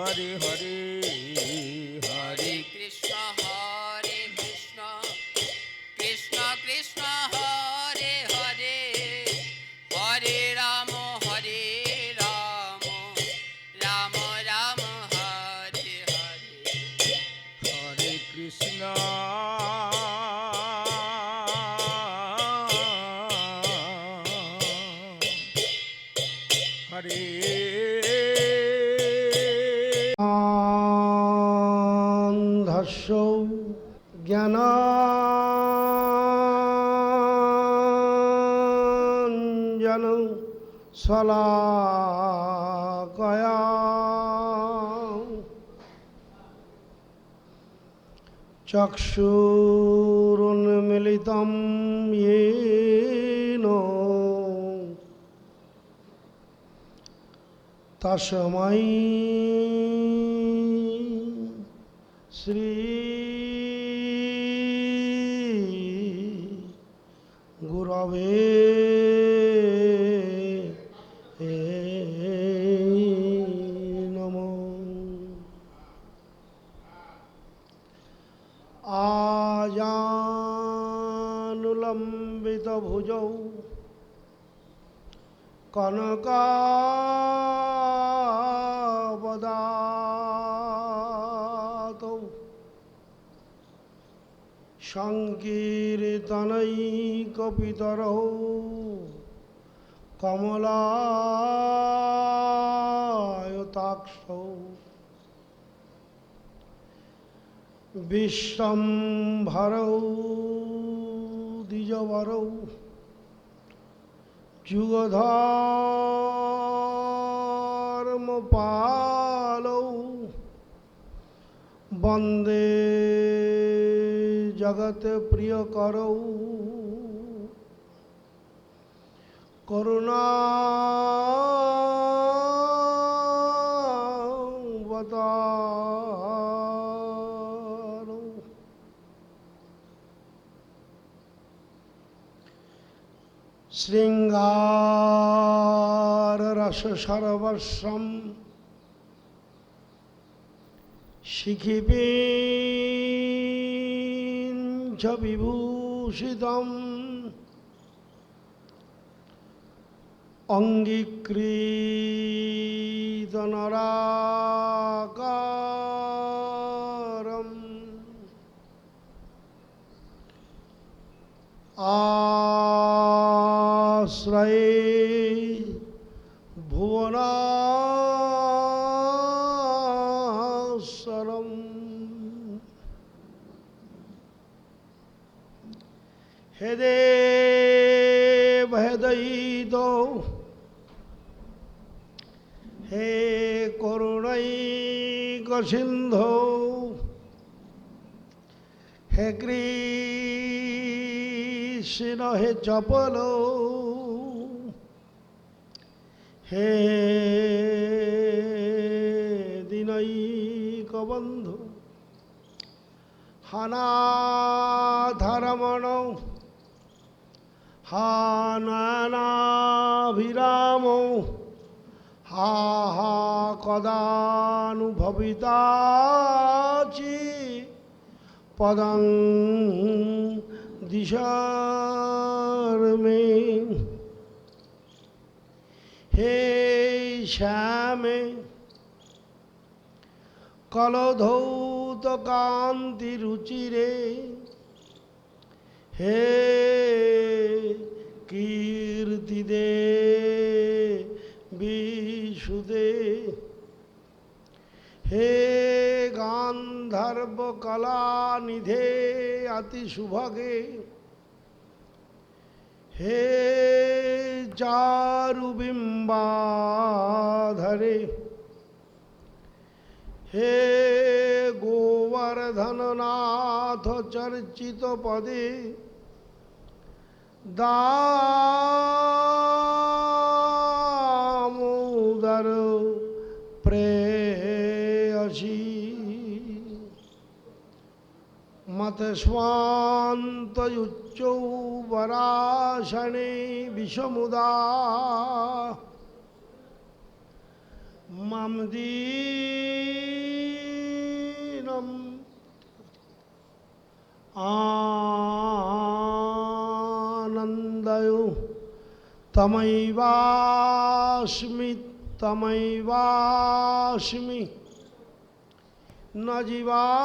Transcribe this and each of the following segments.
হরে হরে হরে কৃষ্ণ কৃষ্ণ কৃষ্ণ হরে হরে হরে রাম রাম রাম হরে হরে হরে কৃষ্ণ হরে ধস্য জ্ঞানাঞ্জন শলাকয়া চক্ষুরুন্মিলিতং येन তস্मै শ্রী গুরবে নমঃ। আজানুলম্বিত ভুজৌ কনকাবদাতৌ সংকীর্তনৈকপিতরৌ কমলায়তাক্ষৌ বিশ্বম্ভরৌ দ্বিজবরৌ যুগধর্মপালৌ বন্দে জগৎপ্রিয়করৌ করুণাবতারৌ শৃঙ্গাররসসর্বস্বম শিখিপীঞ্চ বিভূষিতম অঙ্গীকৃতনরাকারম আশ্রয়ে ভুবনাশ্বরম হে দেব হে দয়িত হে করুণৈকসিন্ধো হে কৃষ্ণ হে চপল হে দীনৈকবন্ধু হানাধরমণ হানাভিরাম হা হা কদানুভবিতাচি পদং দিশার্মে হে শ্যামে কলধৌত কান্তি রুচিরে হে কীর্তিদে বিশুদে হে গান্ধর্ব কলানিধে অতি সুভগে হে চারুবিম্বাধরে হে গোবর্ধননাথ চর্চিত পদে দামোদর প্রেয়সী মতস্বান্তযুচ্চৌ বরাশনে বিষমুদা মাম দীনবন্ধো तमैवास्मि तमैवास्मि न जीवामि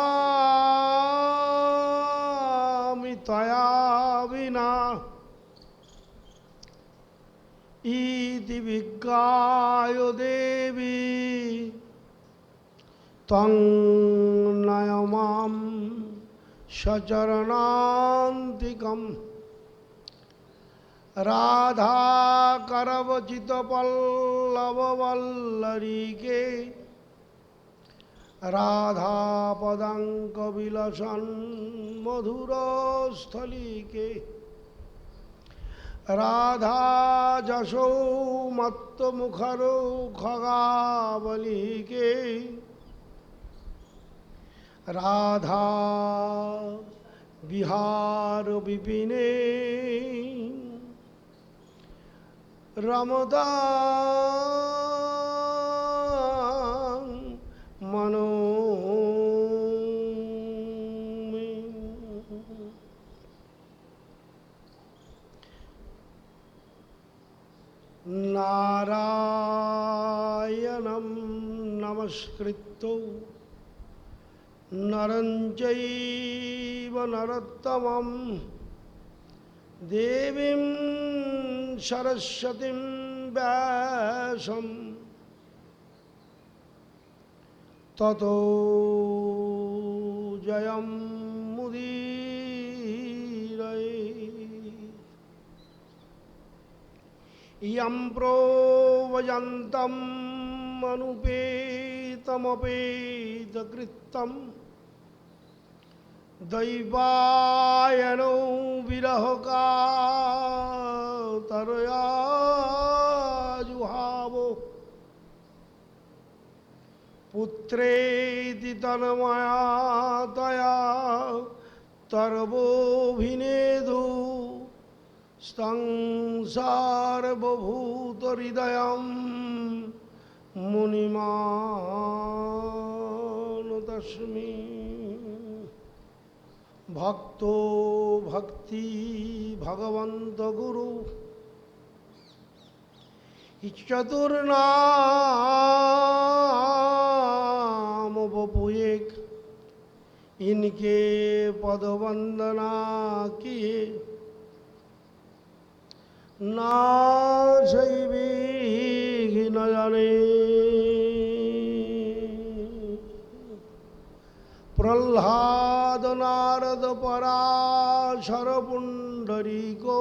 त्वया विना इति विज्ञाय देवी त्वं नयमां सचरणान्तिकम् राधा करवचित पल्लव वल्लरीके राधा पदांक विलसन मधुरस्थलीके राधा जशो मत्त मुखरो खगावलीके राधा बिहार विपिने रमदा मनो में। नारायणं नमस्कृत्य नरं चैव नरोत्तमं देवीं सरस्वतीं व्यासं ततो जयमुदीरये। यं प्रोवजन्तम् अनुपेतमपेतकृत्यं दैवायनो विरहकातरया जुहावो पुत्रेति तन्मया तया तर्वोऽभिनेदु संसारबभूतहृदयं मुनिमानतस्मै। भक्तो भक्ति भगवंत गुरु चतुर्नाम बपुएक इनके पद वंदना किए नाशैवी न जाने प्रह्लाद नारद पराशर पुंडरीको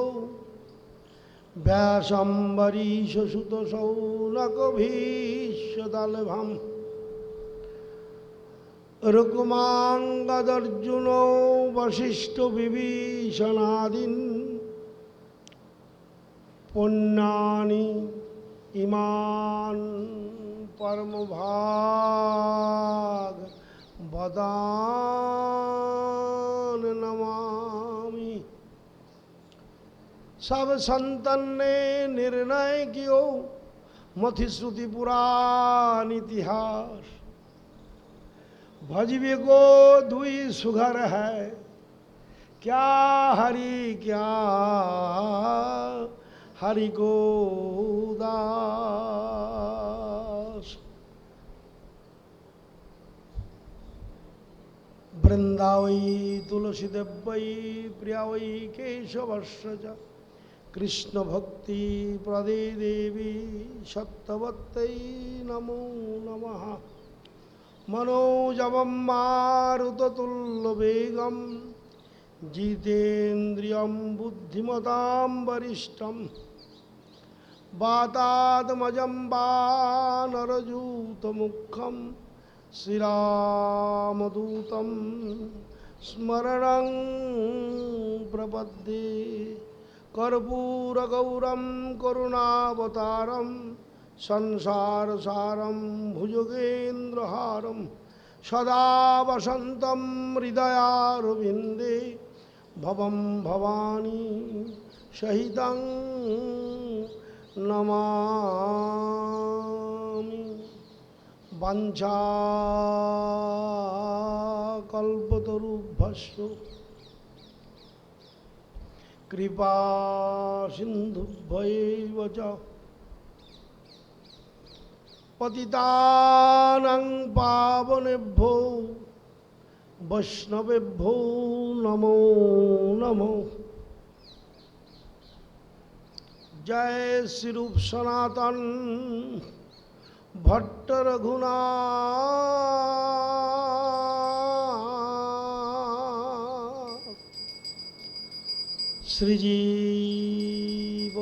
व्यासंबरीश सुत शौनक भीष्मदलभम रुक्मांगदर्जुनो वशिष्ठ विभीषणादीन पुण्यानि इमान परम भाग वदान नमामि। सब संतन ने निर्णय कियो मथि श्रुति पुराण इतिहास भजबे को दुई सुघर है क्या हरि क्या हरि को दास। वृंदावै तुलसी देवै प्रिया वै केशवश्च कृष्ण भक्ति प्रदे देवी सत्यवत्यै नमो नमः। मनोजवं मारुततुल्यवेगं जितेन्द्रियं बुद्धिमतां वरिष्ठं वातात्मजं वानरयूतमुखं श्रीरामदूतं स्मरणं प्रपद्ये। कर्पूरगौरं करुणावतारं संसारसारं भुजगेन्द्रहारं सदा वसन्तं हृदयारविन्दे भवं भवानी सहितं नमामि। वंशाकल्पतरुभ्यश्च कृपा सिन्धुभ्यैव च पतितानां पावनेभ्यो वैष्णवेभ्यो नमो नमो। जय श्री रूप सनातन भट्ट रघुनाथ श्रीजीव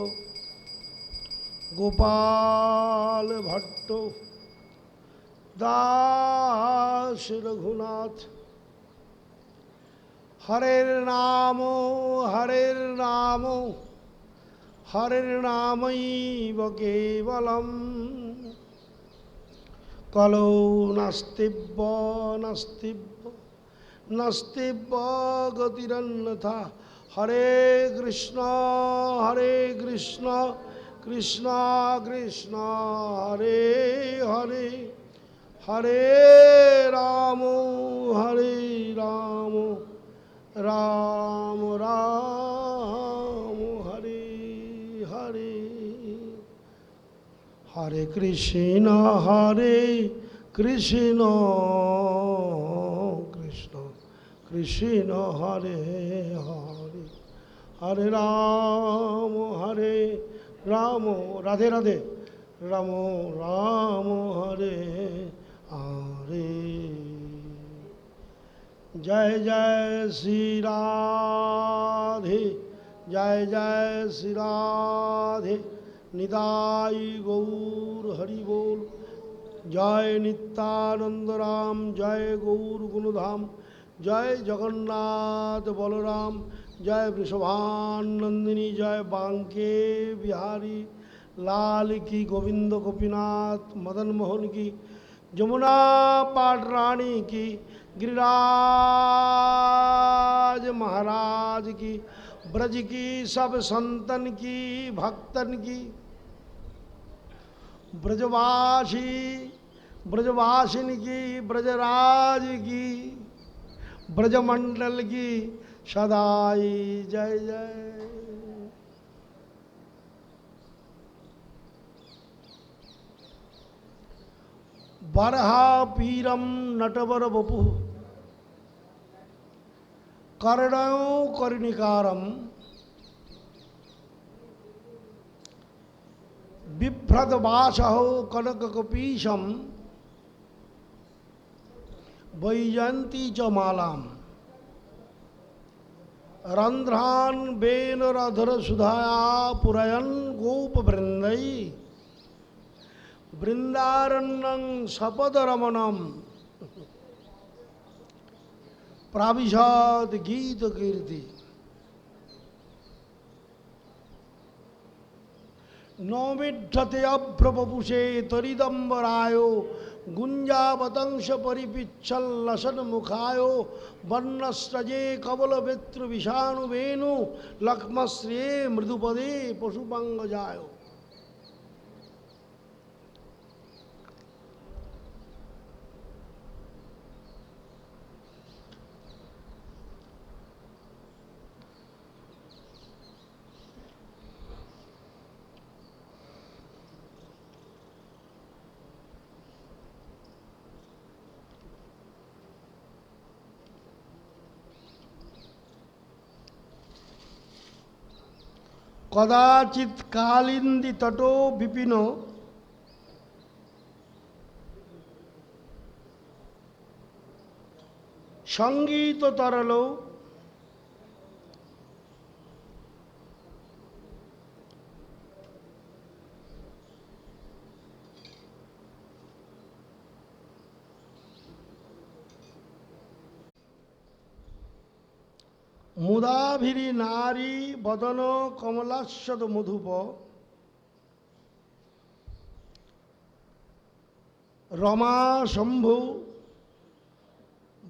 गोपाल भट्ट दास रघुनाथ। हरेर नामो हरिर्नामैव केवलम् कलौ नास्तिब्ब गतिरन्यथा। हरे कृष्ण कृष्ण कृष्ण हरे हरे हरे राम राम राम हरे हरे। हरे कृष्ण कृष्ण कृष्ण हरे हरे हरे राम राधे राधे राम राम हरे हरे। जय जय श्री राधे जय जय श्री राधे निताई गौर हरि बोल। जय नित्यानंद राम जय गौर गुणधाम जय जगन्नाथ बलराम जय वृषभानंदिनी जय बांके बिहारी लाल की गोविंद गोपीनाथ मदन मोहन की जमुना पाटरानी की गिरिराज महाराज की ब्रज की सब संतन की भक्तन की ब्रजवासिन की ब्रजराज की ब्रजमंडल की सदाई जय जय। बरहा पीरम नटवर वपु कर्णयो कर्णिकारम बिभ्रत वासहो कनक कपीशम वैजयंती च मालाम रंध्रान बेन रधर सुधाया पुरयन गोप वृंदई वृंदारण्यं सपद रमणम प्राविशद गीत कीर्ति। नौमिद्धते अभ्रवपुषे तरिदम्बरायो गुंजावतंश परिपिच्छल लसन मुखायो वर्णस्रजे कवल वेत्र विषाणुवेणु लक्ष्मश्रिये मृदुपदे पशुपंगजायो। कदाचित कालिंदी तटो विपिनो संगीत तरलो मुदाभिरी नारी बदन कमलास्यद मधुप रमा शंभु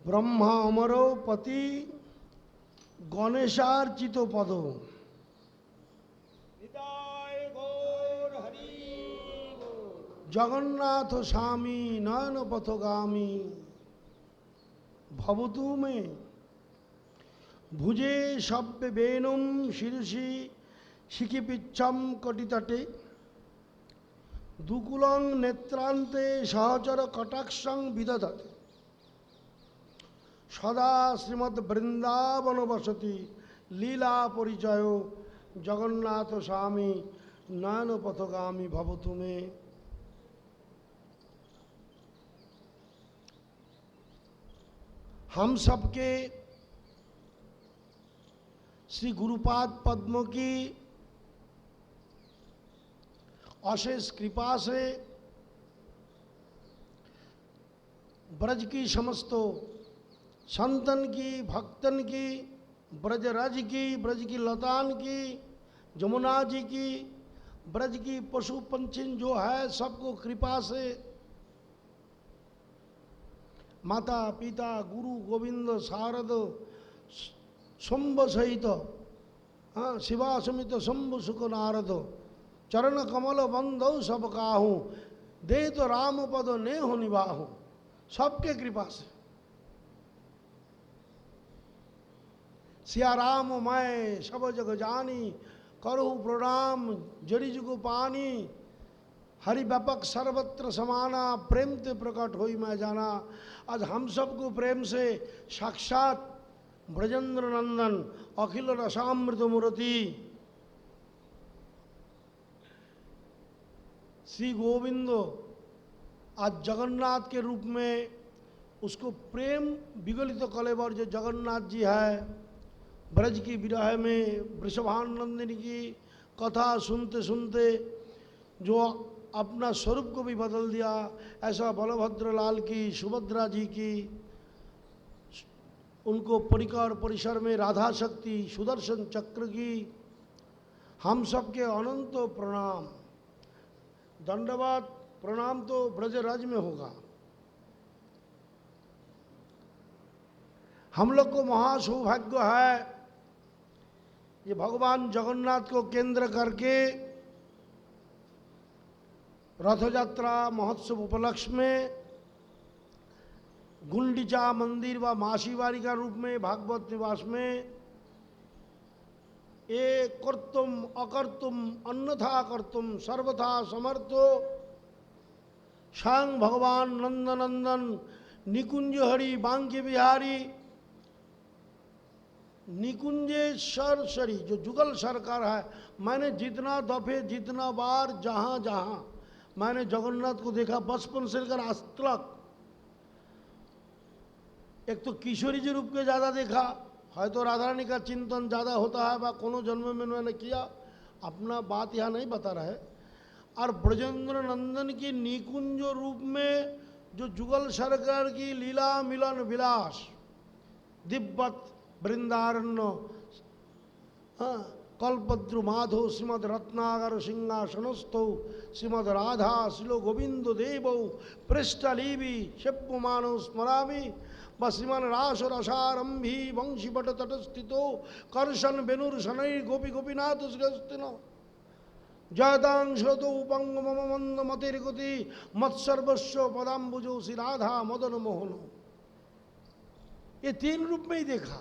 ब्रह्मा अमरो पति गणेशार्चित पद। जगन्नाथ स्वामी नयन पथगामी भवतु में ভুজে সব্যে বেনুম শিরসি শিখিপিচ্ছম কটিতটে দুকুলং নেত্রান্তে সহচর কটাক্ষং বিদধতে সদা শ্রীমদ্ বৃন্দাবন বসতি লীলা পরিচয় जगन्नाथ स्वामी नयन पथगामी भवतु में। हम सबके श्री गुरुपाद पद्म की अशेष कृपा से ब्रज की समस्त संतन की भक्तन की ब्रजराज की ब्रज की लतान की जमुना जी की ब्रज की पशु पंछी जो है सबको कृपा से माता पिता गुरु गोविंद शारद शंभ सहित हाँ शिवा समित शंभ सुख नारद चरण कमल बंधौ सब काहू दे तो राम पद ने हो निबाहू सबके कृपा से सिया राम मैं सब जग जानी करहु प्रणाम जड़ी जुग पानी हरि व्यापक सर्वत्र समाना प्रेम ते प्रकट होई मैं जाना। आज हम सबको प्रेम से साक्षात ब्रजेंद्र नंदन अखिल रसामृत मूर्ति श्री गोविंद आज जगन्नाथ के रूप में उसको प्रेम विगलित कलेवर जो जगन्नाथ जी है ब्रज की विरह में वृषभानंदिनी की कथा सुनते सुनते जो अपना स्वरूप को भी बदल दिया, ऐसा बलभद्र लाल की सुभद्रा जी की उनको परिकर परिसर में राधा शक्ति सुदर्शन चक्र की हम सबके अनंत प्रणाम दंडवत प्रणाम तो ब्रजराज में होगा। हम लोग को महासौभाग्य है ये भगवान जगन्नाथ को केंद्र करके रथ यात्रा महोत्सव उपलक्ष्य में गुंडीचा मंदिर व मासीवारी का रूप में भागवत निवास में ये कर्तुम अकर्तुम अन्यथा कर्तुम सर्वथा समर्थो सांग भगवान नंदनंदन निकुंज हरि बांके बिहारी निकुंजेश्वर शरी जो जुगल सरकार है। मैंने जितना दफे जितना बार जहाँ जहाँ मैंने जगन्नाथ को देखा बचपन से लेकर आज तक एक तो किशोरी जी रूप के ज़्यादा देखा है तो राधा रानी का चिंतन ज़्यादा होता है व कोनो जन्म में मैंने किया अपना बात यहाँ नहीं बता रहे। और ब्रजेंद्र नंदन की निकुंज रूप में जो जुगल सरकार की लीला मिलन विलास दिव्यत वृंदारण्य हाँ कल्पद्रु माधो श्रीमद रत्नागर सिंहासनस्थौ श्रीमद राधा शिलो गोविंद देव पृष्ठलीवि शेप्यमानो स्मरामि व श्रीमन रास रसारंभी वंशीपट तटस्थितो कर्शन बेनुर शनैर गोपी गोपीनाथ श्रेष्ठिन जयतांशतो उपंग मम मंद मतिर्गति मत्सर्वस्व पदाम्बुजो श्री राधा मदन मोहन। ये तीन रूप में ही देखा।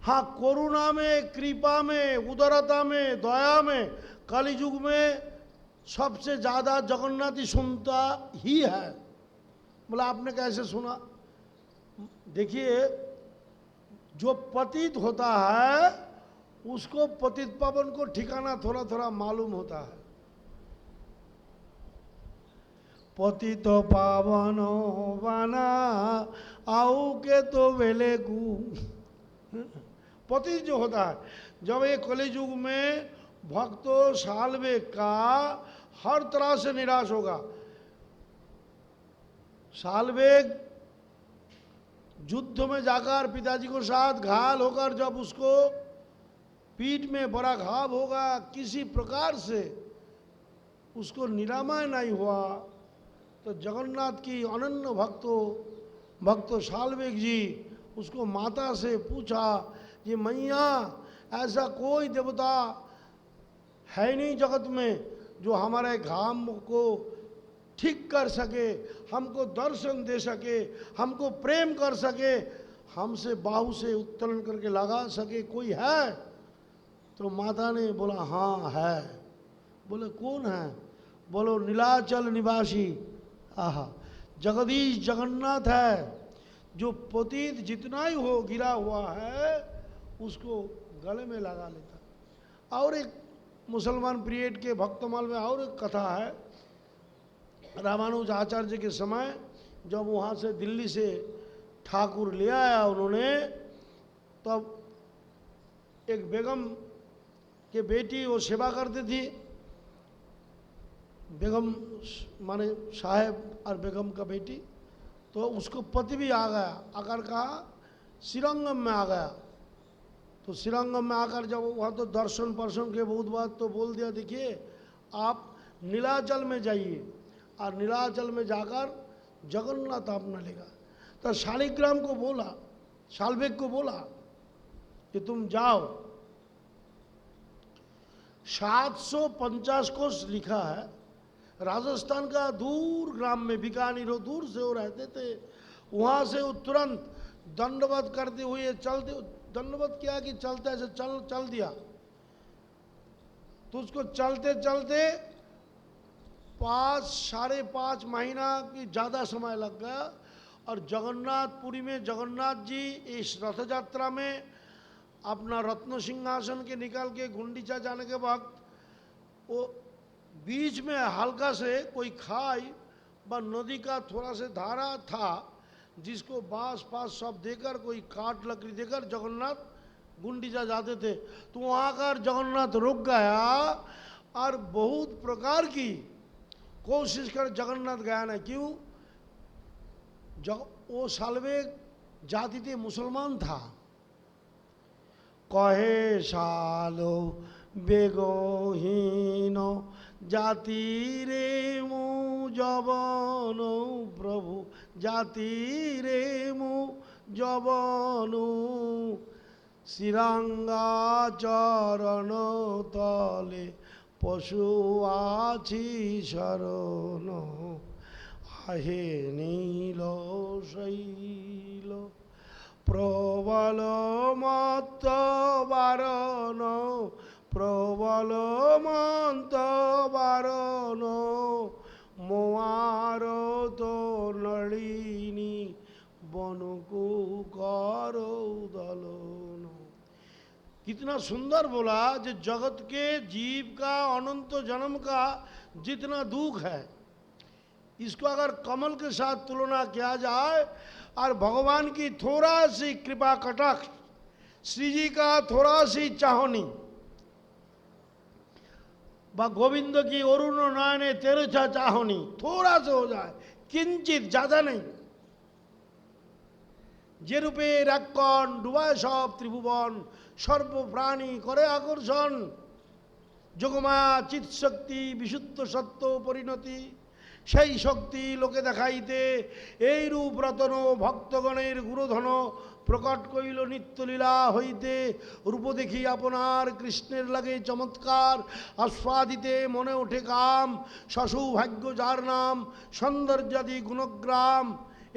हाँ करुणा में कृपा में उदारता में दया में कलियुग में सबसे ज़्यादा जगन्नाथ ही सुनता ही है। बोला आपने कैसे सुना? देखिए जो पतित होता है उसको पतित पावन को ठिकाना थोड़ा थोड़ा मालूम होता है। पतित पावन बना आओ के तो वेले कु पति जो होता है जब ये कलियुग में भक्तों सालवे का हर तरह से निराश होगा। सालवेग युद्ध में जाकर पिताजी को साथ घायल होकर जब उसको पीठ में बड़ा घाव होगा किसी प्रकार से उसको निरामय नहीं हुआ तो जगन्नाथ की अनन्य भक्त सालवेग जी उसको माता से पूछा ये मैया ऐसा कोई देवता है नहीं जगत में जो हमारे घाम को ठीक कर सके, हमको दर्शन दे सके, हमको प्रेम कर सके, हमसे बाहु से उत्तोलन करके लगा सके, कोई है? तो माता ने बोला हाँ है। बोले कौन है? बोलो नीलाचल निवासी, आहा, जगदीश जगन्नाथ है, जो पतित जितना ही हो गिरा हुआ है उसको गले में लगा लेता। और एक मुसलमान पीरियड के भक्तमाल में और एक कथा है, रामानुज आचार्य के समय जब वहाँ से दिल्ली से ठाकुर ले आया उन्होंने, तब एक बेगम के बेटी वो सेवा करती थी, बेगम माने साहेब और बेगम का बेटी, तो उसको पति भी आ गया, आकर कहा श्रीरंगम में आ गया। तो श्रीरंगम में आकर जब वहाँ तो दर्शन पर्शन के बहुत बात तो बोल दिया, देखिए आप नीलाचल में जाइए और नीलाचल में जाकर जगन्नाथ अपना लेगा। तो शालिग्राम को बोला, शालबेग को बोला कि तुम जाओ। 750 कोस लिखा है, राजस्थान का दूर ग्राम में, बीकानेर दूर से वो रहते थे, वहाँ से वो तुरंत दंडवत करते हुए चलते, दंडवत किया कि चलते ऐसे चल दिया, तो उसको चलते चलते 5-5.5 महीना की ज़्यादा समय लग गया। और जगन्नाथपुरी में जगन्नाथ जी इस रथ यात्रा में अपना रत्न सिंहासन के निकाल के गुंडीचा जाने के वक्त वो बीच में हल्का से कोई खाई व नदी का थोड़ा से धारा था, जिसको बांस पास सब देकर कोई काट लकड़ी देकर जगन्नाथ गुंडीचा जाते थे। तो वहाँ का जगन्नाथ रुक गया और बहुत प्रकार की कोशिश कर जगन्नाथ गया ना, क्यों? वो सालवेग जाति थे, मुसलमान था। कहे सालो बेगोहीनो जाति रे मु जबनो प्रभु, जाति रे मु जबनु श्रीरंगा चरण तले पशु आछि शरण, आहे नील शैल प्रबल मत बारण, प्रबल मत बारण मोआर तो नलिनी बनको करो दलन। कितना सुंदर बोला, जो जगत के जीव का अनंत जन्म का जितना दुख है, इसको अगर कमल के साथ तुलना किया जाए और भगवान की थोड़ा सी कृपा कटाक्ष, श्री जी का थोड़ा सी चाहनी, व गोविंद की अरुण नयने तेरछा चाहनी थोड़ा से हो जाए, किंचित, ज्यादा नहीं, जे रूपे राक्षण डुबाय सब त्रिभुवन सर्व प्राणी करे आकर्षण, যোগমায়া চিৎ শক্তি বিশুদ্ধ সত্য পরিণতি, সেই শক্তি লোকে দেখাইতে এই রূপ রতন ভক্তগণের গুরুধন প্রকট কইল নিত্যলীলা হইতে। রূপ দেখি আপনার কৃষ্ণের লাগে চমৎকার, আস্বাদিতে মনে ওঠে কাম, সসৌভাগ্য যার নাম সৌন্দর্যাদি গুণগ্রাম।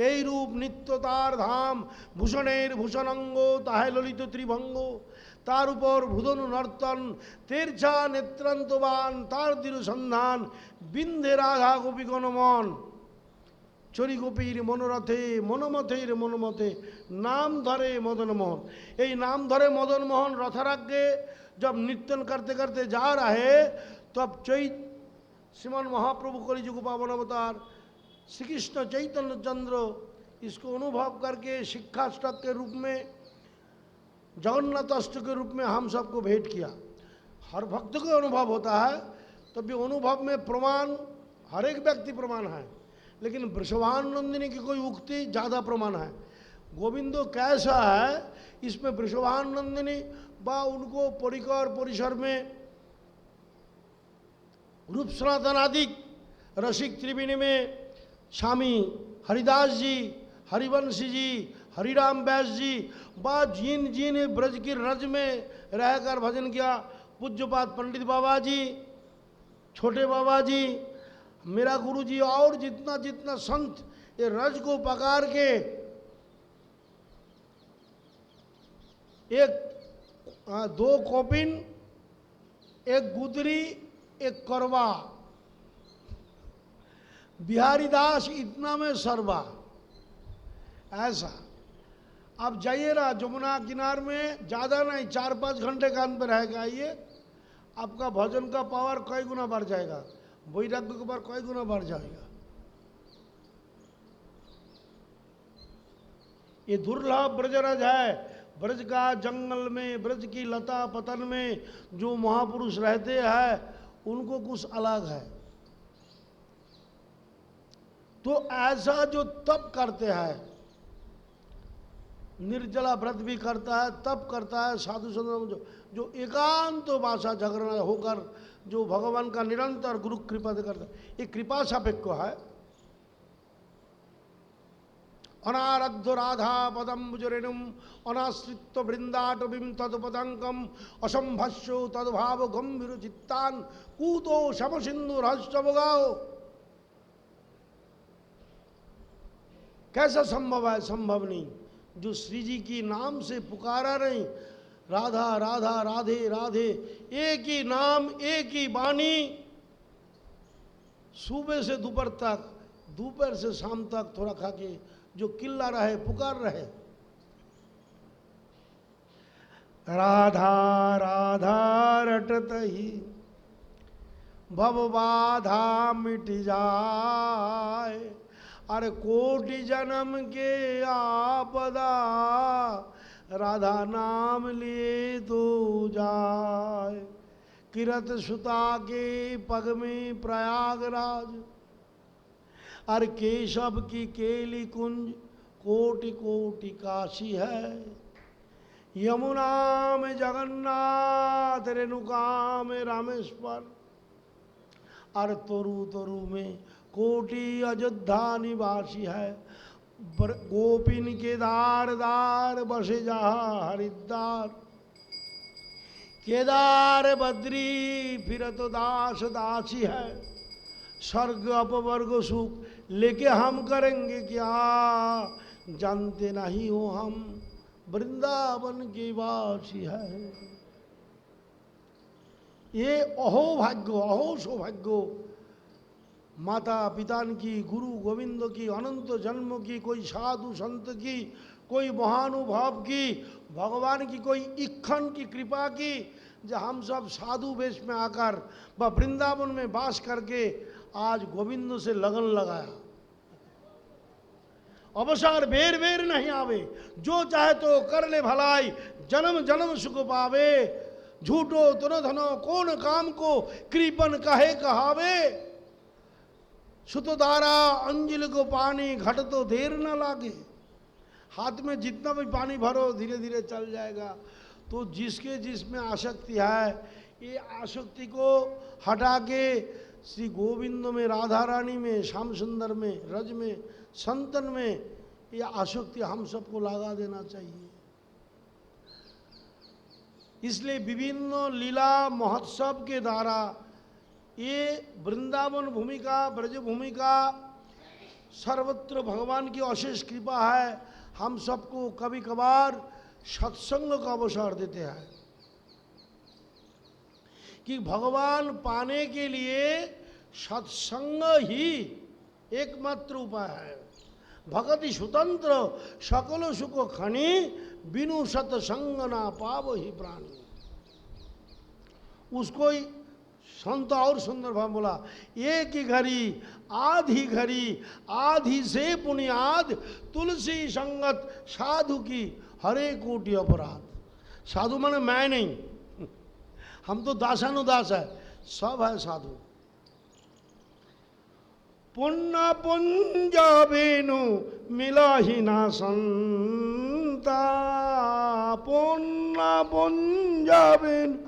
এই রূপ নিত্য তার ধাম, ভূষণের ভূষণাঙ্গ তাহে ললিত ত্রিভঙ্গ। তার উপর ভুধনু নর্তন তেরছা নেত্রান্তবান, তার দৃঢ় সন্ধান বিন্ধে রাধা গোপীগণ মন। চরি গোপীর মনোরথে মনোমথের মনোমতে नाम धरे मदन मोहन। यही नाम धरे मदन मोहन रथाराग्ञे जब नृत्यन करते करते जा रहे, तब चैत श्रीमन महाप्रभु कलिजुग पावन अवतार श्री कृष्ण चैतन्य चंद्र इसको अनुभव करके शिक्षाष्टक के रूप में, जगन्नाथ अष्टक के रूप में हम सबको भेंट किया। हर भक्त को अनुभव होता है, तब भी अनुभव में प्रमाण हर एक व्यक्ति प्रमाण है, लेकिन वृषभानंदिनी की कोई उक्ति ज़्यादा प्रमाण है। गोविंदो कैसा है, इसमें वृषभानंदिनी बा उनको परिकर परिसर में रूप सनातन आदि रसिक त्रिवेणी में स्वामी हरिदास जी, हरिवंशी जी, हरिराम व्यास जी, बा जिन जिन ब्रज की रज में रहकर भजन किया, पूज्यपाद पंडित बाबा जी, छोटे बाबा जी मेरा गुरुजी और जितना जितना संत ये रज को पकार के एक 2 कोपिन, एक गुदरी, एक करवा, बिहारी दास इतना में सरवा, ऐसा। आप जाइए ना जमुना किनार में, ज़्यादा नहीं 4-5 घंटे का अंतर रहेगा, आइए आपका भजन का पावर कई गुना बढ़ जाएगा, वैराग्य का पावर कई गुना बढ़ जाएगा। ये दुर्लभ ब्रजरज है। ब्रज का जंगल में, ब्रज की लता पतन में जो महापुरुष रहते हैं उनको कुछ अलग है। तो ऐसा जो तप करते हैं, निर्जला व्रत भी करता है, तप करता है, साधु संत जो एकांत भाषा जागरण होकर जो भगवान का निरंतर गुरु कृपा से करता है, ये कृपा सापेक्ष है। अनारध्य राधा पदम बुजरेणुम अनाश्रित वृंदाटवीं तदपदंकम असंभस्यो तद्भाव गंभीर चित्तान कूतो शम सिंधु रहस्यगाओ। कैसा संभव है? संभव नहीं। जो श्री जी की नाम से पुकारा नहीं, राधा राधा राधे राधे, एक ही नाम एक ही वाणी, सुबह से दोपहर तक, दोपहर से शाम तक थोड़ा खा के जो किल्ला रहे, पुकार रहे, राधा राधा रटत ही भव बाधा मिट जाए, अरे कोटि जन्म के आपदा राधा नाम लिए तो जाए। किरत सुता के पग में प्रयागराज, अरे केशव की केली कुंज कोटि कोटि काशी है। यमुना में जगन्नाथ, रेणुका में रामेश्वर, अरे तरु तरु में कोटि अयोध्या निवासी है। गोपिन के दार दार बसे जहाँ हरिद्वार, केदार बद्री फिर तो दास दासी है। स्वर्ग अपवर्ग सुख लेके हम करेंगे क्या, जानते नहीं हो हम वृंदावन के वासी है। ये अहो भाग्य, अहो सौभाग्य माता पिता की, गुरु गोविंद की, अनंत जन्म की, कोई साधु संत की, कोई महानुभाव की, भगवान की कोई इक्खन की कृपा की, जो हम सब साधु वेश में आकर व वृंदावन में वास करके आज गोविंद से लगन लगाया। अवसर बेर बेर नहीं आवे, जो चाहे तो कर ले भलाई, जन्म जन्म सुख पावे। झूठो तनो धनो कौन काम को, कृपन कहे कहावे। सुतधारा अंजिल को पानी, घट तो देर न लागे। हाथ में जितना भी पानी भरो धीरे धीरे चल जाएगा। तो जिसके जिसमें आसक्ति है, ये आसक्ति को हटा के श्री गोविंद में, राधा रानी में, श्याम सुंदर में, रज में, संतन में ये आसक्ति हम सबको लगा देना चाहिए। इसलिए विभिन्न लीला महोत्सव के द्वारा ये वृंदावन भूमिका, ब्रज भूमिका, सर्वत्र भगवान की अशेष कृपा है। हम सबको कभी कभार सत्संग का अवसर देते हैं कि भगवान पाने के लिए सत्संग ही एकमात्र उपाय है। भगति स्वतंत्र सकल सुख खनि, बिनु सत्संग ना पाव ही प्राणी। उसको संत और सुंदर भाव बोला, एक ही घड़ी आधी घड़ी, आधी से पुनियाद, तुलसी संगत साधु की हरे कोटि अपराध। साधु माने मैं नहीं, हम तो दासानुदास है, सब है साधु। पुण्य पुंज बेनु मिला ही ना संता, पुण्य पुंज बेनु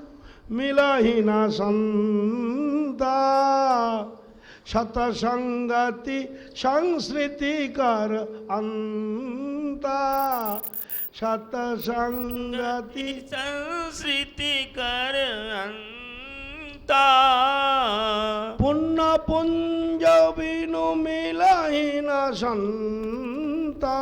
मिला ही ना संता। सतसंगति संस्कृति कर अंता, सतसंगति संस्कृति कर अंता। संता पुण्य पुंज बिनु मिलहि न संता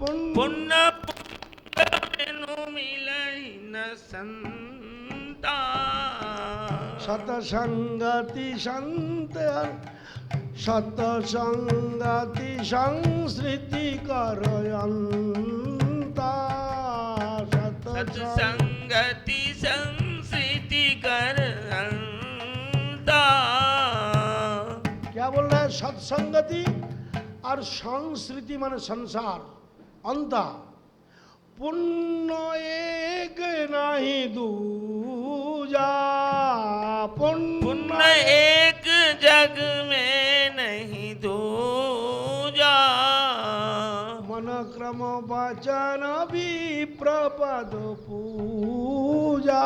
पुण्य बिनु मिलहि न संता सतसंगति संत सतसंगति संस्कृति करयंता सत्संगति संस्कृति करंता। क्या बोल रहा है? सत्संगति और संस्कृति माने संसार अंता पुण्य एक नहीं दूजा पुण्य एक जग में नहीं दूजा मन क्रम वचन विप्रपद पूजा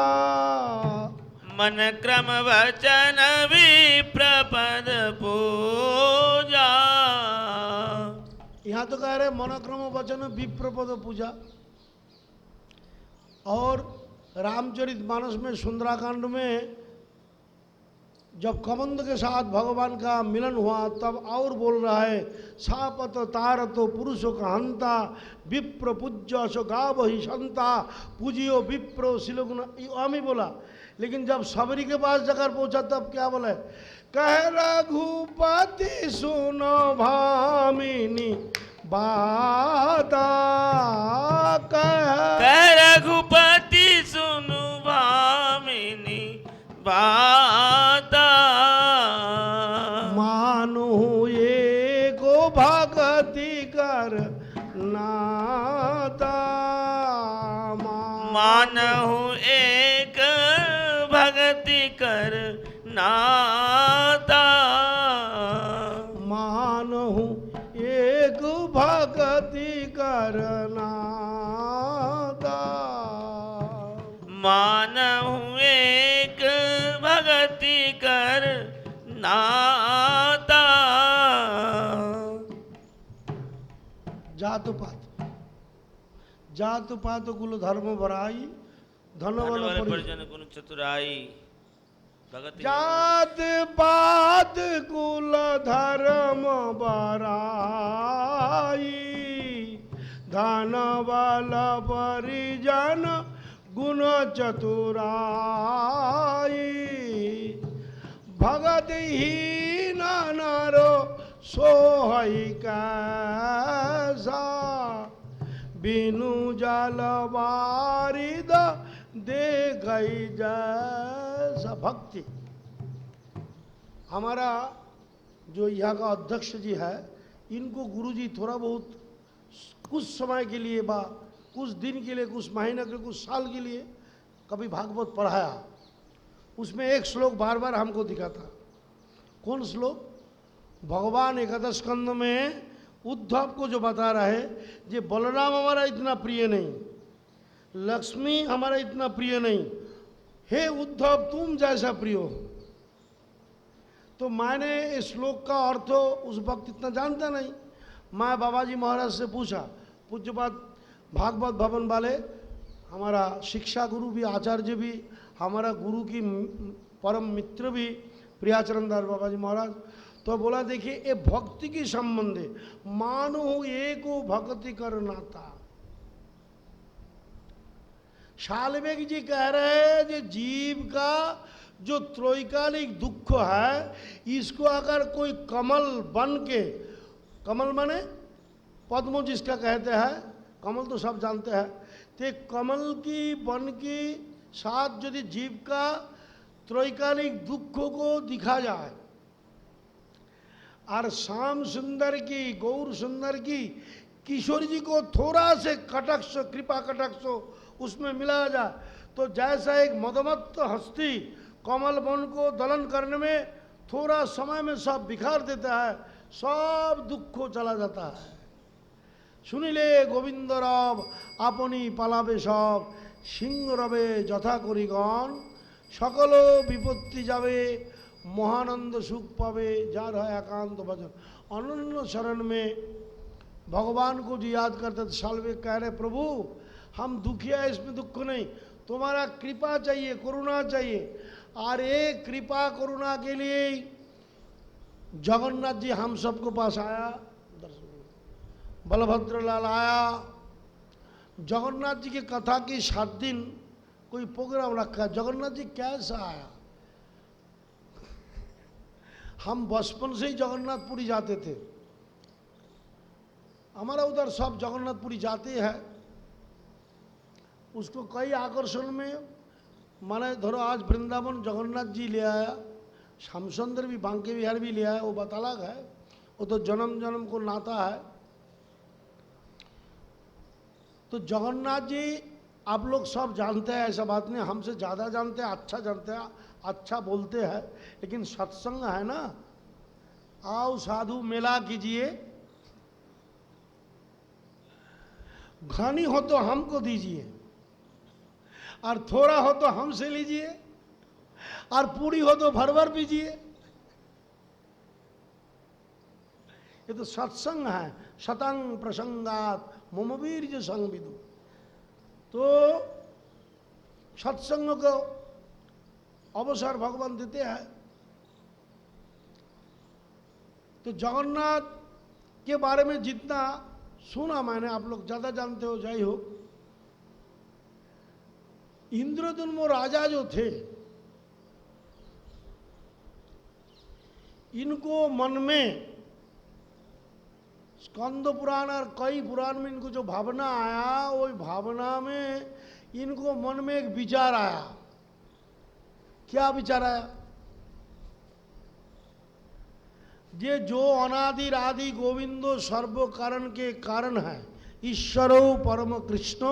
मन क्रम वचन विप्रपद पूजा। यहाँ तो कह रहे मनोक्रम वचन विप्रपद पूजा। और रामचरित मानस में सुंदराकांड में जब कमंद के साथ भगवान का मिलन हुआ तब और बोल रहा है सापत तारतो पुरुषो का हंता विप्र पूज्य सो गाव ही संता पूजियो विप्रो शिलोगुण आमी बोला। लेकिन जब सबरी के पास जाकर पहुंचा तब क्या बोला? कह रघुपति सुनो भामिनी बाता कह रघुपति सुनु भामिनी बाता मानु एको भगति कर नाता मानहु एक भगति कर नाता मानहु एक भगति करनाता मानहु एक भगति कर नाता। जात पात कुल धर्म बराई धन बल परिजन गुण चतुराई भगति जात पात कुल धर्म बराई धन बल परिजन गुण चतुराई भगत ही नरो सोहई कैसा बिनु जल बारिद दे गई जैसा भक्ति। हमारा जो यहाँ का अध्यक्ष जी है इनको गुरुजी थोड़ा बहुत कुछ समय के लिए बा कुछ दिन के लिए कुछ महीने के लिए कुछ साल के लिए कभी भागवत पढ़ाया। उसमें एक श्लोक बार बार हमको दिखा था। कौन श्लोक? भगवान एकादश स्कंद में उद्धव को जो बता रहा है कि बलराम हमारा इतना प्रिय नहीं, लक्ष्मी हमारा इतना प्रिय नहीं, हे उद्धव तुम जैसा प्रिय हो। तो मैंने इस श्लोक का अर्थ उस वक्त इतना जानता नहीं। मैं बाबाजी महाराज से पूछा, पूज्यपाद भागवत भवन वाले हमारा शिक्षा गुरु भी आचार्य भी हमारा गुरु की परम मित्र भी प्रियाचरण दास बाबाजी महाराज, तो बोला देखिए ये भक्ति की संबंध है। मानो एको भक्ति करनाता। शालवेग जी कह रहे हैं कि जीव का जो त्रैकालिक दुख है इसको अगर कोई कमल बन के, कमल माने पद्म जिसका कहते हैं, कमल तो सब जानते हैं, तो कमल की बन के साथ यदि जीव का त्रैकालिक दुखों को दिखा जाए और श्याम सुंदर की गौर सुंदर की किशोर जी को थोड़ा से कटाक्ष कृपा कटाक्ष उसमें मिलाया जाए तो जैसा एक मदमत्त हस्ती कमल वन को दलन करने में थोड़ा समय में सब बिखार देता है, सब दुख को चला जाता है। सुनिले गोविंद रब अपनी पालाबे सब सिंह रबे যথা করিগণ सकल विपत्ति जावे महानंद सुख पावे जार है एकांत भजन। अनन्य शरण में भगवान को जो याद करते थे सालवे कह रहे प्रभु हम दुखिया, इसमें दुख नहीं, तुम्हारा कृपा चाहिए, करुणा चाहिए। और एक कृपा करुणा के लिए जगन्नाथ जी हम सबको पास आया, दर्शन बलभद्र लाल आया। जगन्नाथ जी की कथा की 7 दिन कोई प्रोग्राम रखा। जगन्नाथ जी कैसा आया? हम बचपन से ही जगन्नाथपुरी जाते थे, हमारा उधर सब जगन्नाथपुरी जाते हैं। उसको कई आकर्षण में माने धरो आज वृंदावन जगन्नाथ जी ले आया, श्यामसुंदर भी बांके बिहार भी ले आया, वो बात अलग है, वो तो जन्म जन्म को नाता है। तो जगन्नाथ जी आप लोग सब जानते हैं, ऐसा बात नहीं, हमसे ज़्यादा जानते हैं, अच्छा जानते हैं, अच्छा बोलते हैं, लेकिन सत्संग है ना, आओ साधु मेला कीजिए, घनी हो तो हमको दीजिए और थोड़ा हो तो हमसे लीजिए और पूरी हो तो भर भर पीजिए। ये तो सत्संग है। शतंग प्रसंगात मम वीर्य संविदु। तो सत्संग को अवसर भगवान देते हैं। तो जगन्नाथ के बारे में जितना सुना मैंने, आप लोग ज्यादा जानते हो, जय हो। इंद्रद्युम्न राजा जो थे, इनको मन में स्कंद पुराण और कई पुराण में इनको जो भावना आया, वो भावना में इनको मन में एक विचार आया। क्या विचार आया? ये जो अनादि आदि गोविंदो सर्व कारण के कारण है, ईश्वरो परम कृष्ण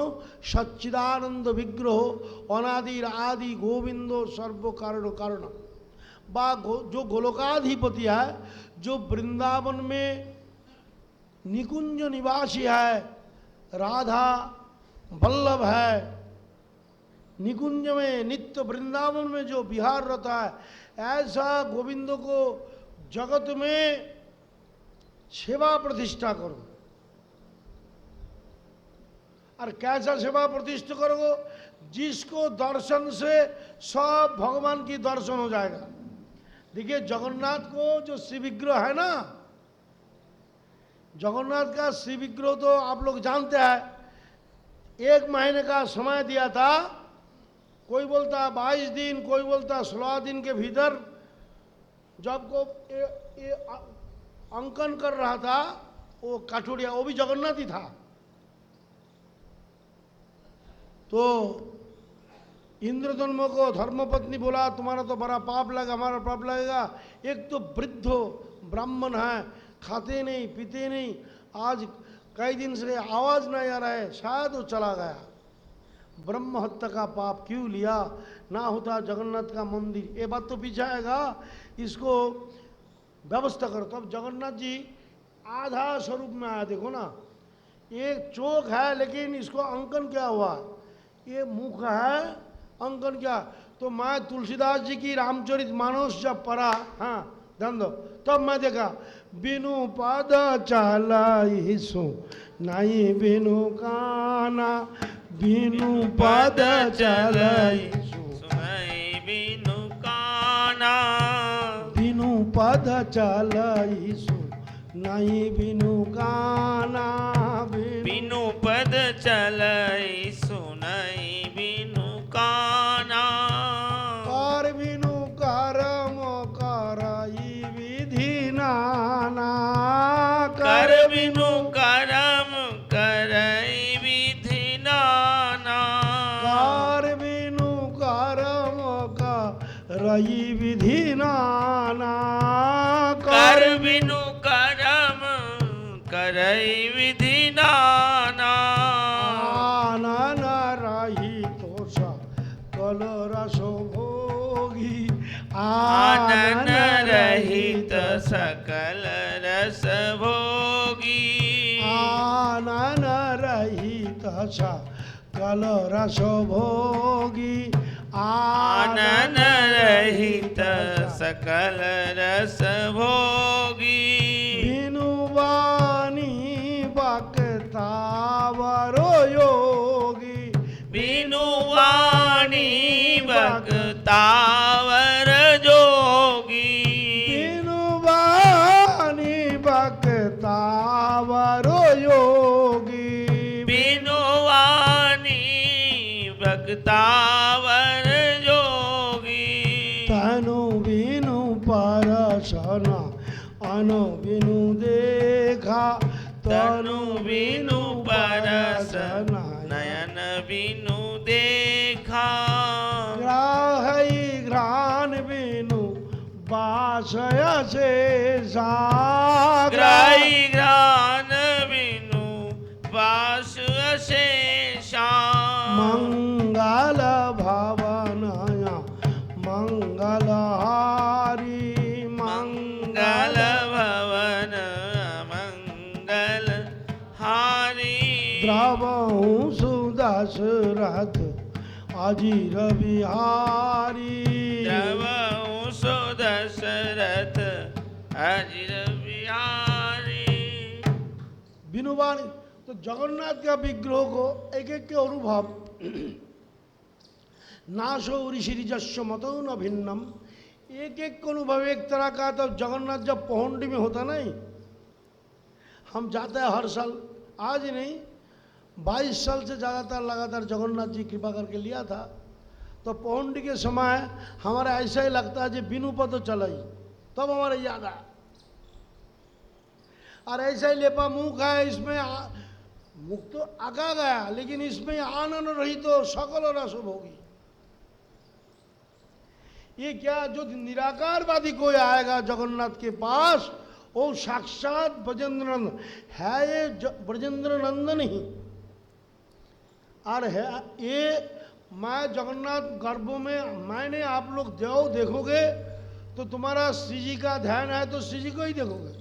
सच्चिदानंद विग्रह अनादि आदि गोविंदो सर्व कारण कारण, जो गोलोकाधिपति है, जो वृंदावन में निकुंज निवासी है, राधा वल्लभ है, निकुंज में नित्य वृंदावन में जो विहार रहता है, ऐसा गोविंद को जगत में सेवा प्रतिष्ठा करो। और कैसा सेवा प्रतिष्ठा करोगे? जिसको दर्शन से सब भगवान की दर्शन हो जाएगा। देखिए जगन्नाथ को जो श्री विग्रह है ना, जगन्नाथ का श्री विग्रह तो आप लोग जानते हैं, 1 महीने का समय दिया था। कोई बोलता 22 दिन, कोई बोलता 16 दिन के भीतर। जब को ये अंकन कर रहा था वो काठोड़िया, वो भी जगन्नाथ ही था। तो इंद्रद्युम्न को धर्मपत्नी बोला तुम्हारा तो बड़ा पाप लगेगा, हमारा पाप लगेगा। एक तो वृद्ध ब्राह्मण है, खाते नहीं पीते नहीं, आज कई दिन से आवाज नहीं आ रहा है, शायद वो चला गया। ब्रह्म हत्या का पाप क्यों लिया? ना होता जगन्नाथ का मंदिर। ये बात तो पीछे आएगा, इसको व्यवस्था करो। तब जगन्नाथ जी आधा स्वरूप में आया। देखो ना, एक चोक है लेकिन इसको अंकन क्या हुआ, ये मुख है, अंकन क्या। तो मैं तुलसीदास जी की रामचरित मानस जब पढ़ा, हाँ ध्यान दो, तब मैं देखा बिनु पद चलाई सो नहीं बिनु काना, बिनु पद चलाई सुनाई बिनु काना, बिनु पद चलाई सो नहीं बिनु काना, बिनु पद चलाई सुनाई बिनु काना। कर बिनु करम करई विधि नाना, कर बिनु करम करई विधि नाना, कर बिनु करम करई विधि नाना, कर बिनु करम करई विधि नाना। आनन रही तो सकल रस भोगी, आनन रहित सकल रस भोगी, आनन रहित सकल रस भोगी, आनन रहित सकल रस भोगी। बिनु वाणी बक्तावरो योगी, बिनु वाणी बक्तावर भक्तावर योगी बिनुवानी भक्तावर जोगी तनु बिनु परसना अनु बिनु देखा तनु बिनु परस नयन बिनु देखा ग्राहई घ्राण बिनु बासय से ग्राही ज्ञान बिनु वास अशेषा मंगल भवनया मंगलहारी मंगल भवन मंगल हारी द्रवहु सुदशरथ अजीर बिहारी द्रवहु सुदशरथ अजिर बिहारी। बिनुवाणी तो जगन्नाथ का विग्रह को एक एक के अनुभव नाशो ऋषिजस्व मतो न भिन्नम एक एक को अनुभव एक तरह का। तो जगन्नाथ जब पहुंडी में होता नहीं, हम जाते हैं हर साल, आज ही नहीं 22 साल से ज़्यादातर लगातार जगन्नाथ जी कृपा करके लिया था। तो पौंडी के समय हमारा ऐसा ही लगता है जी बिनु पर तो चला ही, तब हमारे याद आया। और ऐसा ही लेपा मुख है, इसमें मुख तो आगा गया लेकिन इसमें आनंद रही तो सकल रस होगी। ये क्या जो निराकारवादी कोई आएगा जगन्नाथ के पास वो साक्षात ब्रजेंद्र नंदन है, ये ब्रजेंद्र नंदन ही और है ये। मैं जगन्नाथ गर्भों में मैंने आप लोग देखोगे तो तुम्हारा श्री जी का ध्यान है तो श्री जी को ही देखोगे।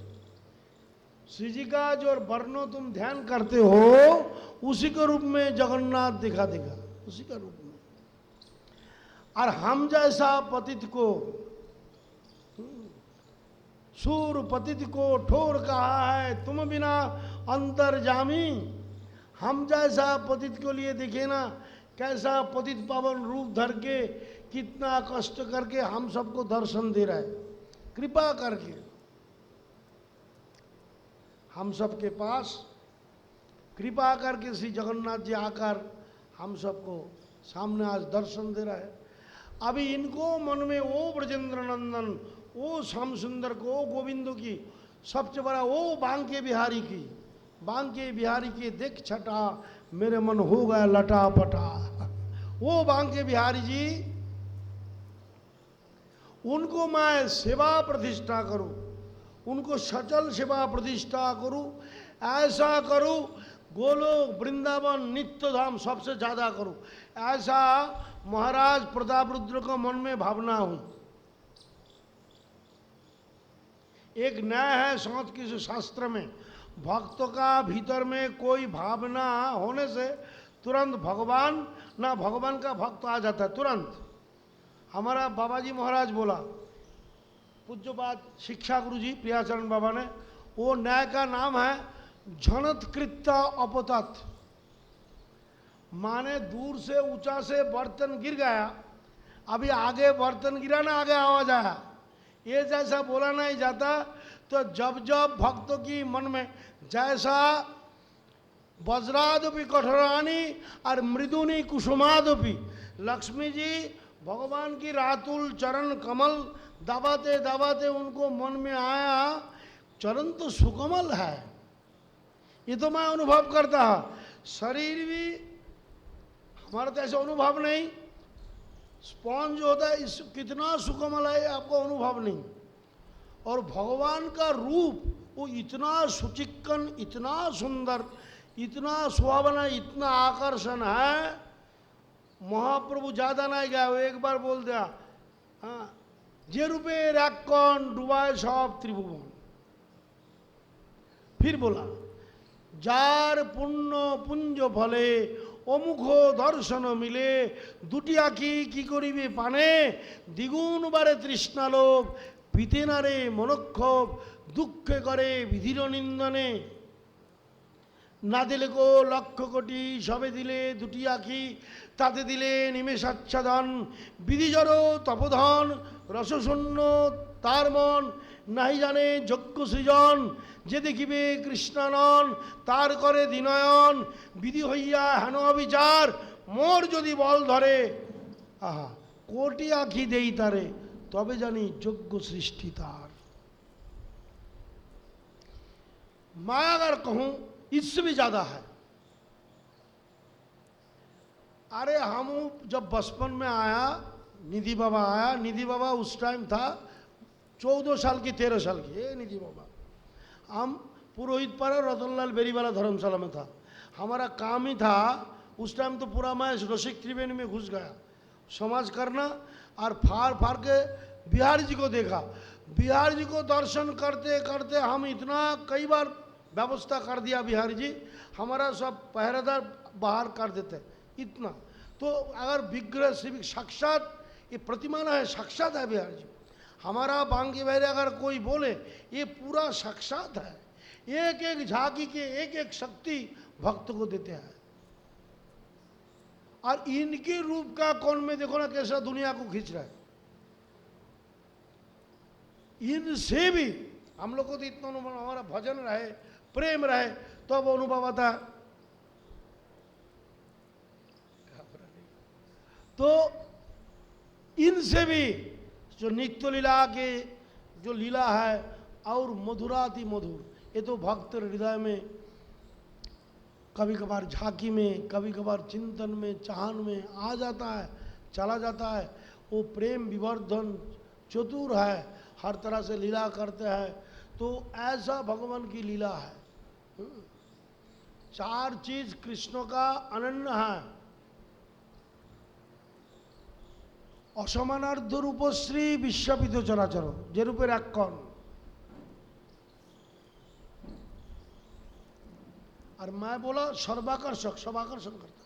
श्री जी का जो वर्णो तुम ध्यान करते हो उसी के रूप में जगन्नाथ दिखा देगा, उसी का रूप में। और हम जैसा पतित को सूर पतित को ठोर कहा है तुम बिना अंतर्जामी। हम जैसा पतित को लिए देखे ना कैसा पतित पावन रूप धर के कितना कष्ट करके हम सबको दर्शन दे रहा है, कृपा करके हम सबके पास कृपा करके श्री जगन्नाथ जी आकर हम सबको सामने आज दर्शन दे रहा है। अभी इनको मन में वो ब्रजेंद्र नंदन, वो श्याम सुंदर को, वो गोविंदो की सबसे बड़ा वो बांके बिहारी की, बांके बिहारी के देख छटा मेरे मन हो गया लटा पटा। वो बांके बिहारी जी उनको मैं सेवा प्रतिष्ठा करूं, उनको सचल सेवा प्रतिष्ठा करूं, ऐसा करूं गोलोक वृंदावन नित्य धाम सबसे ज्यादा करूं, ऐसा महाराज प्रताप रुद्र को मन में भावना हुई। एक न्याय है संत के शास्त्र में, भक्तों का भीतर में कोई भावना होने से तुरंत भगवान ना भगवान का भक्त आ जाता है तुरंत। हमारा बाबा जी महाराज बोला, पूज्य बात शिक्षा गुरु जी प्रियाचरण बाबा ने, वो न्याय का नाम है झनत कृत्या अपतत। माने दूर से ऊंचा से बर्तन गिर गया, अभी आगे बर्तन गिरा ना आगे आवाज आया, ये जैसा बोला नहीं जाता। तो जब जब भक्तों की मन में जैसा वज्रादपि कठोरानी और मृदुनी कुसुमादपि, लक्ष्मी जी भगवान की रातुल चरण कमल दबाते दबाते उनको मन में आया चरण तो सुकमल है, ये तो मैं अनुभव करता। शरीर भी हमारा तो ऐसा अनुभव नहीं, स्पॉन्ज होता है इस कितना सुकमल है आपको अनुभव नहीं। और भगवान का रूप वो इतना सुचिक्कन, इतना सुंदर, इतना सुहावना, इतना आकर्षण है। महाप्रभु ज्यादा नहीं गया, वो एक बार बोल दिया, हाँ जे रूपे राक्कन डुबाए सब त्रिभुवन। फिर बोला जार पुण्य पुंज फले অমুখ দর্শন মিলে দুটি আঁখি কি করিবে পানে দ্বিগুণ বারে তৃষ্ণালোভ পিতে না রে মনক্ষোভ দুঃখে করে বিধির নিন্দনে না দিলে গো লক্ষ কোটি সবে দিলে দুটি আঁখি তাতে দিলে নিমেষাচ্ছাদন বিধিজড় তপধন রসশূন্য তার মন নাহি জানে যজ্ঞ সৃজন, যে দেখিবে কৃষ্ণানন তার করে দিনয়ন, বিধি হইয়া হেন অবিচার মোর যদি বল ধরে, আহা কোটি আঁখি দেই তারে, তবে জানি যজ্ঞ सृष्टि तार। मैं अगर कहूं इससे भी ज्यादा है। अरे हम जब बचपन में आया, निधि बाबा आया, निधि बाबा उस टाइम था 14 साल की 13 साल की, ये निधि बाबा। हम पुरोहित पारा रतनलाल बेरीवाला धर्मशाला में था। हमारा काम ही था उस टाइम तो पूरा मैं रसिक त्रिवेणी में घुस गया, समाज करना, और फाड़ फाड़ के बिहारी जी को देखा। बिहारी जी को दर्शन करते करते हम इतना कई बार व्यवस्था कर दिया बिहारी जी, हमारा सब पहरेदार बाहर कर देते इतना। तो अगर विग्रह सिविक साक्षात ये प्रतिमा है, साक्षात है बिहारी जी। हमारा बांके बहरे अगर कोई बोले ये पूरा साक्षात है, एक एक झांकी के एक एक शक्ति भक्त को देते हैं। और इनके रूप का कौन में देखो ना कैसा दुनिया को खींच रहा है। इनसे भी हम लोग को तो इतना अनुभव, हमारा भजन रहे, प्रेम रहे, तो अब अनुभव आता है। तो इनसे भी जो नित्य लीला के जो लीला है और मधुराति मधुर, ये तो भक्त हृदय में कभी कभार झांकी में, कभी कभार चिंतन में, चाहन में आ जाता है, चला जाता है। वो प्रेम विवर्धन चतुर है, हर तरह से लीला करते हैं। तो ऐसा भगवान की लीला है। 4 चीज कृष्ण का अनन्य है। असमानार्ध रूपश्री विश्वपित चराचर, जे रूपेर एक कण। और मैं बोला सर्वाकर्षक, सब आकर्षण करता।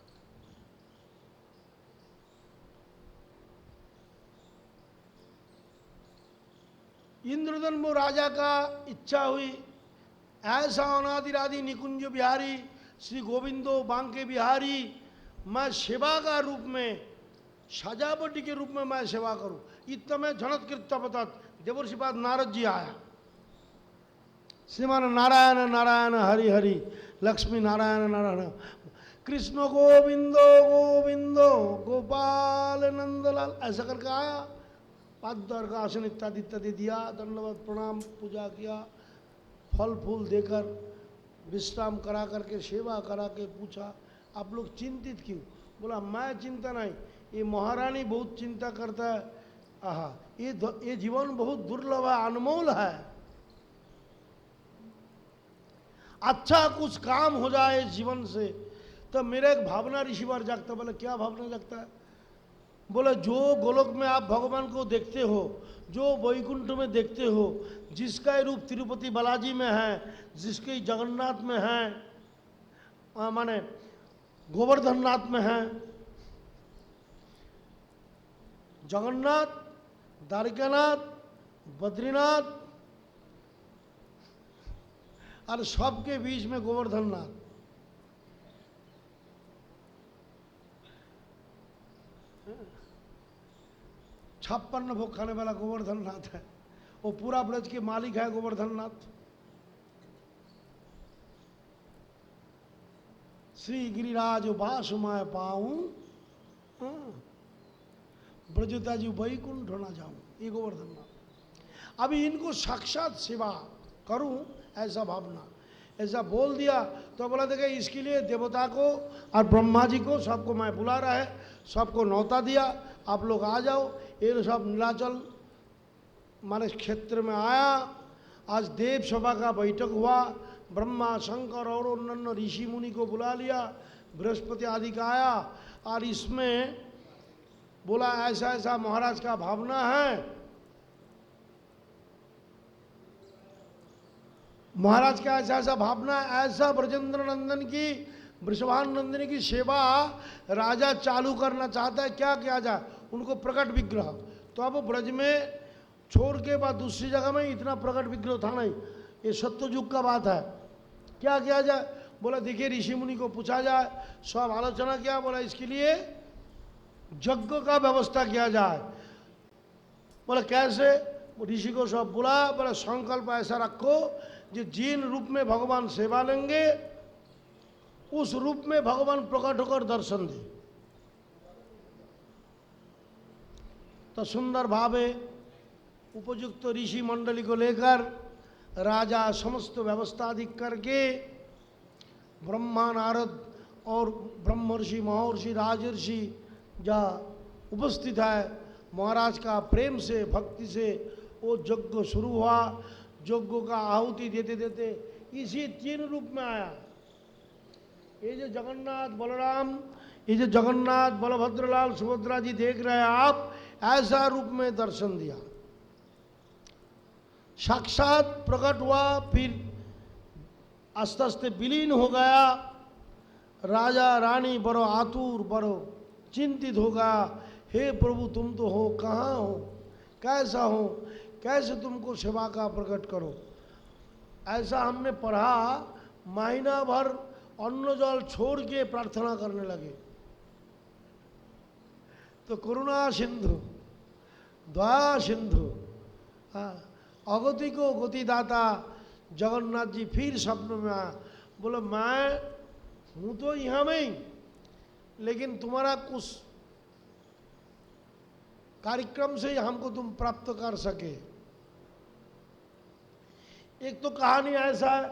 इंद्रधनुष राजा का इच्छा हुई, ऐसा अनादिरादि निकुंज बिहारी श्री गोविंदो बांके बिहारी मैं सेवा का रूप में, सजावटी के रूप में मैं सेवा करूं। इतना मैं झनत कृत्य बता। देवर्षि पाद नारद जी आया, श्रीमान नारायण नारायण हरि हरि, लक्ष्मी नारायण नारायण, कृष्ण गोविंदो गोविंदो गोपाल नंदलाल, ऐसा करके आया। पाद का आसन इत्यादि इत्यादि दिया, दंडवत प्रणाम पूजा किया, फल फूल देकर विश्राम करा करके सेवा करा के पूछा आप लोग चिंतित क्यों? बोला मैं चिंता नहीं, ये महारानी बहुत चिंता करता है। आहा, ये जीवन बहुत दुर्लभ है, अनमोल है। अच्छा कुछ काम हो जाए इस जीवन से। तो मेरा एक भावना ऋषि बार जागता। बोले क्या भावना जागता है? बोले जो गोलोक में आप भगवान को देखते हो, जो वैकुंठ में देखते हो, जिसका रूप तिरुपति बालाजी में है, जिसके जगन्नाथ में है, माने गोवर्धननाथ में है, जगन्नाथ, द्वारिकानाथ, बद्रीनाथ, और सबके बीच में गोवर्धननाथ। छप्पन भोग खाने वाला गोवर्धननाथ है। वो पूरा ब्रज के मालिक है गोवर्धननाथ। श्री गिरिराज बास मैं पाऊं, ब्रजताजी वैकुंठ ना जाऊं, ये गोवर्धननाथ। अभी इनको साक्षात सेवा करूं ऐसा भावना, ऐसा बोल दिया। तो बोला देखे इसके लिए देवता को और ब्रह्मा जी को सबको मैं बुला रहा है, सबको न्योता दिया, आप लोग आ जाओ। ये सब नीलाचल माने क्षेत्र में आया। आज देव सभा का बैठक हुआ, ब्रह्मा शंकर और अन्य ऋषि मुनि को बुला लिया, बृहस्पति आदि का आया। और इसमें बोला ऐसा ऐसा महाराज का भावना है, महाराज का ऐसा ऐसा भावना, ऐसा ब्रजेंद्र नंदन की, वृषभान नंदिनी की सेवा राजा चालू करना चाहता है। क्या किया जाए? उनको प्रकट विग्रह। तो अब ब्रज में छोड़ के बाद दूसरी जगह में इतना प्रकट विग्रह था नहीं, ये सत्ययुग का बात है। क्या किया जाए? बोला देखिए ऋषि मुनि को पूछा जाए, सब आलोचना किया। बोला इसके लिए यज्ञ का व्यवस्था किया जाए। बोला कैसे? ऋषि को सब बोला, बोला संकल्प ऐसा रखो जो जिन रूप में भगवान सेवा लेंगे उस रूप में भगवान प्रकट होकर दर्शन दे। तो सुंदर भावे उपयुक्त ऋषि मंडली को लेकर राजा समस्त व्यवस्था अधिक करके ब्रह्मा नारद और ब्रह्मर्षि महर्षि राजर्षि जहाँ उपस्थित है, महाराज का प्रेम से भक्ति से वो यज्ञ शुरू हुआ। यज्ञ का आहुति देते देते इसी 3 रूप में आया। ये जो जगन्नाथ बलराम, ये जो जगन्नाथ बलभद्रलाल सुभद्रा जी देख रहे हैं आप, ऐसा रूप में दर्शन दिया, साक्षात प्रकट हुआ। फिर आस्ते आस्ते विलीन हो गया। राजा रानी बड़ो आतुर बड़ो चिंतित हो गया, हे प्रभु तुम तो हो, कहाँ हो, कैसा हो, कैसे तुमको सेवा का प्रकट करो। ऐसा हमने पढ़ा, महीना भर अन्न जल छोड़ के प्रार्थना करने लगे। तो करुणा सिंधु दया सिंधु अगति को गतिदाता जगन्नाथ जी फिर स्वप्न में आया। बोले मैं हूँ तो यहाँ में ही, लेकिन तुम्हारा कुछ कार्यक्रम से ही हमको तुम प्राप्त कर सके। एक तो कहानी ऐसा है,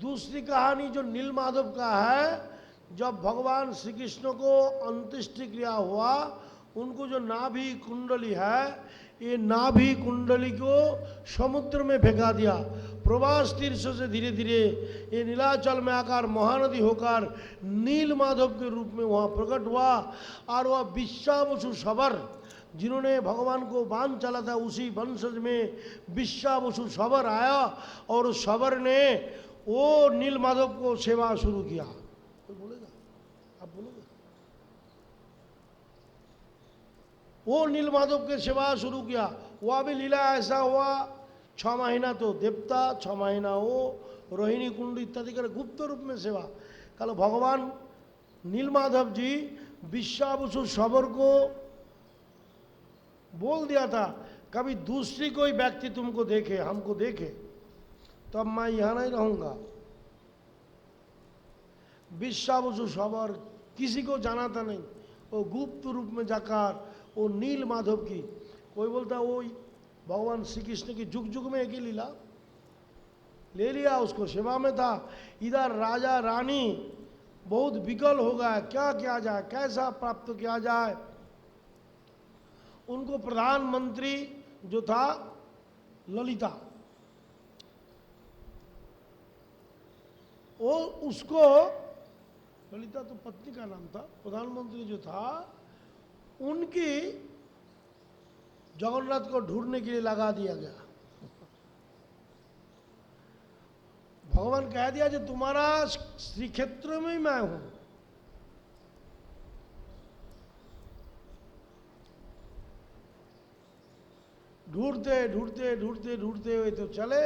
दूसरी कहानी जो नीलमाधव का है, जब भगवान श्री कृष्ण को अंत्येष्टि क्रिया हुआ, उनको जो नाभि कुंडली है, ये नाभि कुंडली को समुद्र में फेंका दिया। प्रवास तीर्थ से धीरे धीरे ये नीलाचल में आकर महानदी होकर नीलमाधव के रूप में वहाँ प्रकट हुआ। और वह विश्वावसु सबर, जिन्होंने भगवान को बाण चला था, उसी वंशज में विश्वावसु सबर आया और उस सबर ने वो नीलमाधव को सेवा शुरू किया। कोई बोलेगा? आप बोलोगे? वो नीलमाधव के सेवा शुरू किया। वह भी लीला ऐसा हुआ, 6 महीना तो देवता, 6 महीना वो रोहिणी कुंड इत्यादि कर गुप्त रूप में सेवा। कल भगवान नीलमाधव जी विश्वावसु सबर को बोल दिया था, कभी दूसरी कोई व्यक्ति तुमको देखे, हमको देखे, तो अब मैं यहाँ नहीं रहूँगा। विश्वावसु सबर किसी को जाना था नहीं, वो गुप्त रूप में जाकर वो नीलमाधव की, कोई बोलता वो भगवान श्री कृष्ण की जुग जुग में एक ही लीला ले लिया, उसको सेवा में था। इधर राजा रानी बहुत विकल हो गया, क्या किया जाए, कैसा प्राप्त किया जाए। उनको प्रधानमंत्री जो था ललिता, वो उसको, ललिता तो पत्नी का नाम था, प्रधानमंत्री जो था उनकी जगन्नाथ को ढूंढने के लिए लगा दिया गया। भगवान कह दिया जो तुम्हारा श्री क्षेत्र में ही मैं हूं। ढूंढते ढूंढते ढूंढते ढूंढते हुए तो चले,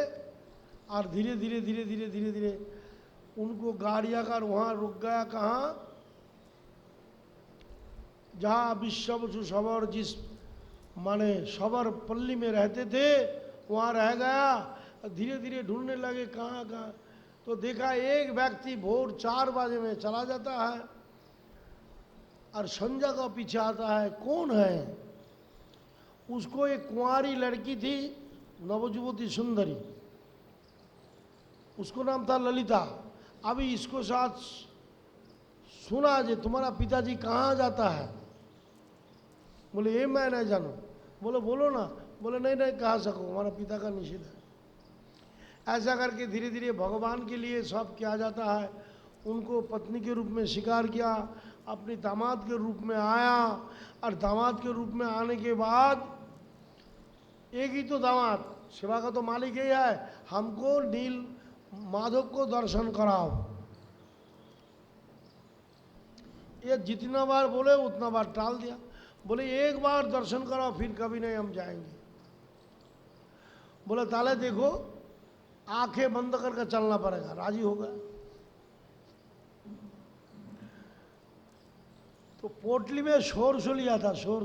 और धीरे धीरे धीरे धीरे धीरे धीरे उनको गाड़ी आकर वहां रुक गया। कहाँ? जहाँ विश्वावसु सबर जिस माने सबर पल्ली में रहते थे वहाँ रह गया। धीरे धीरे ढूंढने लगे कहाँ कहाँ, तो देखा एक व्यक्ति भोर 4 बजे में चला जाता है और संध्या का पीछे आता है। कौन है? उसको एक कुंवारी लड़की थी, नवजुवती सुंदरी, उसको नाम था ललिता। अभी इसको साथ सुना जे तुम्हारा पिताजी कहाँ जाता है। बोले ये मैं नहीं जानू। बोलो बोलो ना। बोले नहीं नहीं कहा सको, हमारा पिता का निषेध है। ऐसा करके धीरे धीरे भगवान के लिए सब किया जाता है। उनको पत्नी के रूप में स्वीकार किया, अपनी दामाद के रूप में आया, और दामाद के रूप में आने के बाद एक ही तो दामाद, सेवा का तो मालिक ही है, हमको नील माधव को दर्शन कराओ। ये जितना बार बोले उतना बार टाल दिया। बोले एक बार दर्शन कराओ, फिर कभी नहीं हम जाएंगे। बोले ताले देखो, आंखें बंद करके चलना पड़ेगा। राजी हो गया। तो पोटली में शोर लिया था, शोर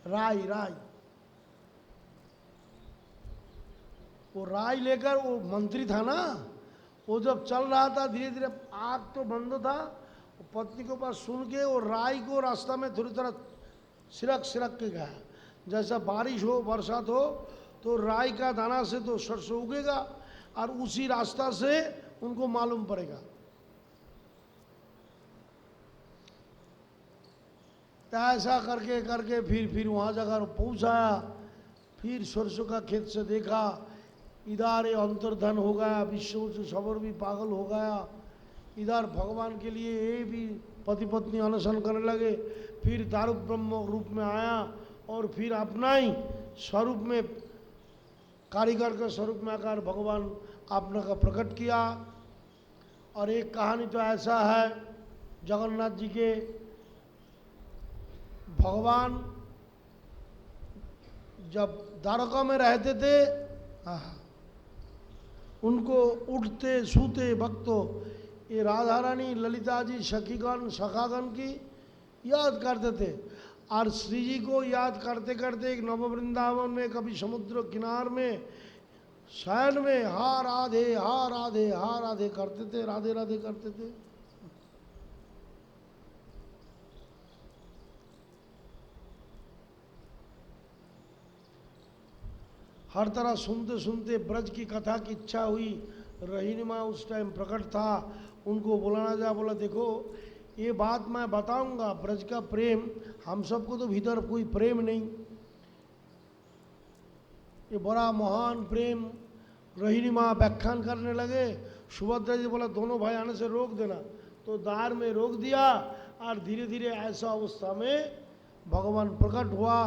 राई राई। वो राय लेकर, वो मंत्री था ना, वो जब चल रहा था धीरे धीरे, आग तो बंद था, पत्नी के पास सुन के वो राय को रास्ता में थोड़ी तरह सिरक सिरक के गया। जैसा बारिश हो, बरसात हो, तो राई का दाना से तो सरसों उगेगा और उसी रास्ता से उनको मालूम पड़ेगा। तो ऐसा करके करके फिर वहाँ जाकर पहुँचाया। फिर सरसों का खेत से देखा, इधर ये अंतर्धन हो गया, विष्णु से सबर भी पागल हो गया, इधर भगवान के लिए ये भी पति पत्नी अनशन करने लगे। फिर दारू ब्रह्म रूप में आया और फिर अपना ही स्वरूप में, कारीगर के स्वरूप में आकर भगवान अपने का प्रकट किया। और एक कहानी तो ऐसा है जगन्नाथ जी के, भगवान जब द्वारका में रहते थे, उनको उठते सूते भक्तों, ये राधा रानी, ललिता जी, सखीगण सखागण की याद करते थे। और श्री जी को याद करते करते एक नव वृंदावन में, कभी समुद्र किनार में, शयन में हा राधे हा राधे हा राधे करते थे, राधे राधे करते थे। हर तरह सुनते सुनते ब्रज की कथा की इच्छा हुई। रहीनी माँ उस टाइम प्रकट था, उनको बुलाना जा, बोला देखो ये बात मैं बताऊंगा, ब्रज का प्रेम, हम सबको तो भीतर कोई प्रेम नहीं, ये बड़ा महान प्रेम। रहीनी माँ व्याख्यान करने लगे, सुभद्रा जी बोला दोनों भाई आने से रोक देना, तो द्वार में रोक दिया। और धीरे धीरे ऐसा अवस्था में भगवान प्रकट हुआ।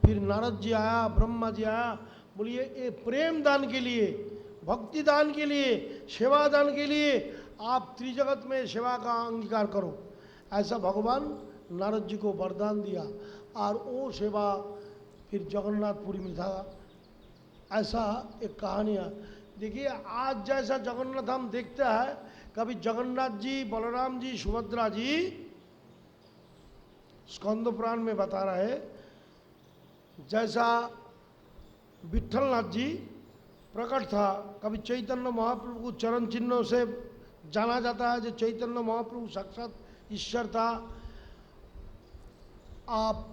फिर नारद जी आया, ब्रह्मा जी आया, बोलिए ये प्रेम दान के लिए, भक्ति दान के लिए, सेवा दान के लिए आप त्रिजगत में सेवा का अंगीकार करो, ऐसा भगवान नारद जी को वरदान दिया। और वो सेवा फिर जगन्नाथपुरी में था। ऐसा एक कहानी है। देखिए आज जैसा जगन्नाथ हम देखते हैं, कभी जगन्नाथ जी, बलराम जी, सुभद्रा जी, स्कंद पुराण में बता रहे, जैसा विठलनाथ जी प्रकट था, कभी चैतन्य महाप्रभु को चरण चिन्हों से जाना जाता है, जो चैतन्य महाप्रभु साक्षात ईश्वर था। आप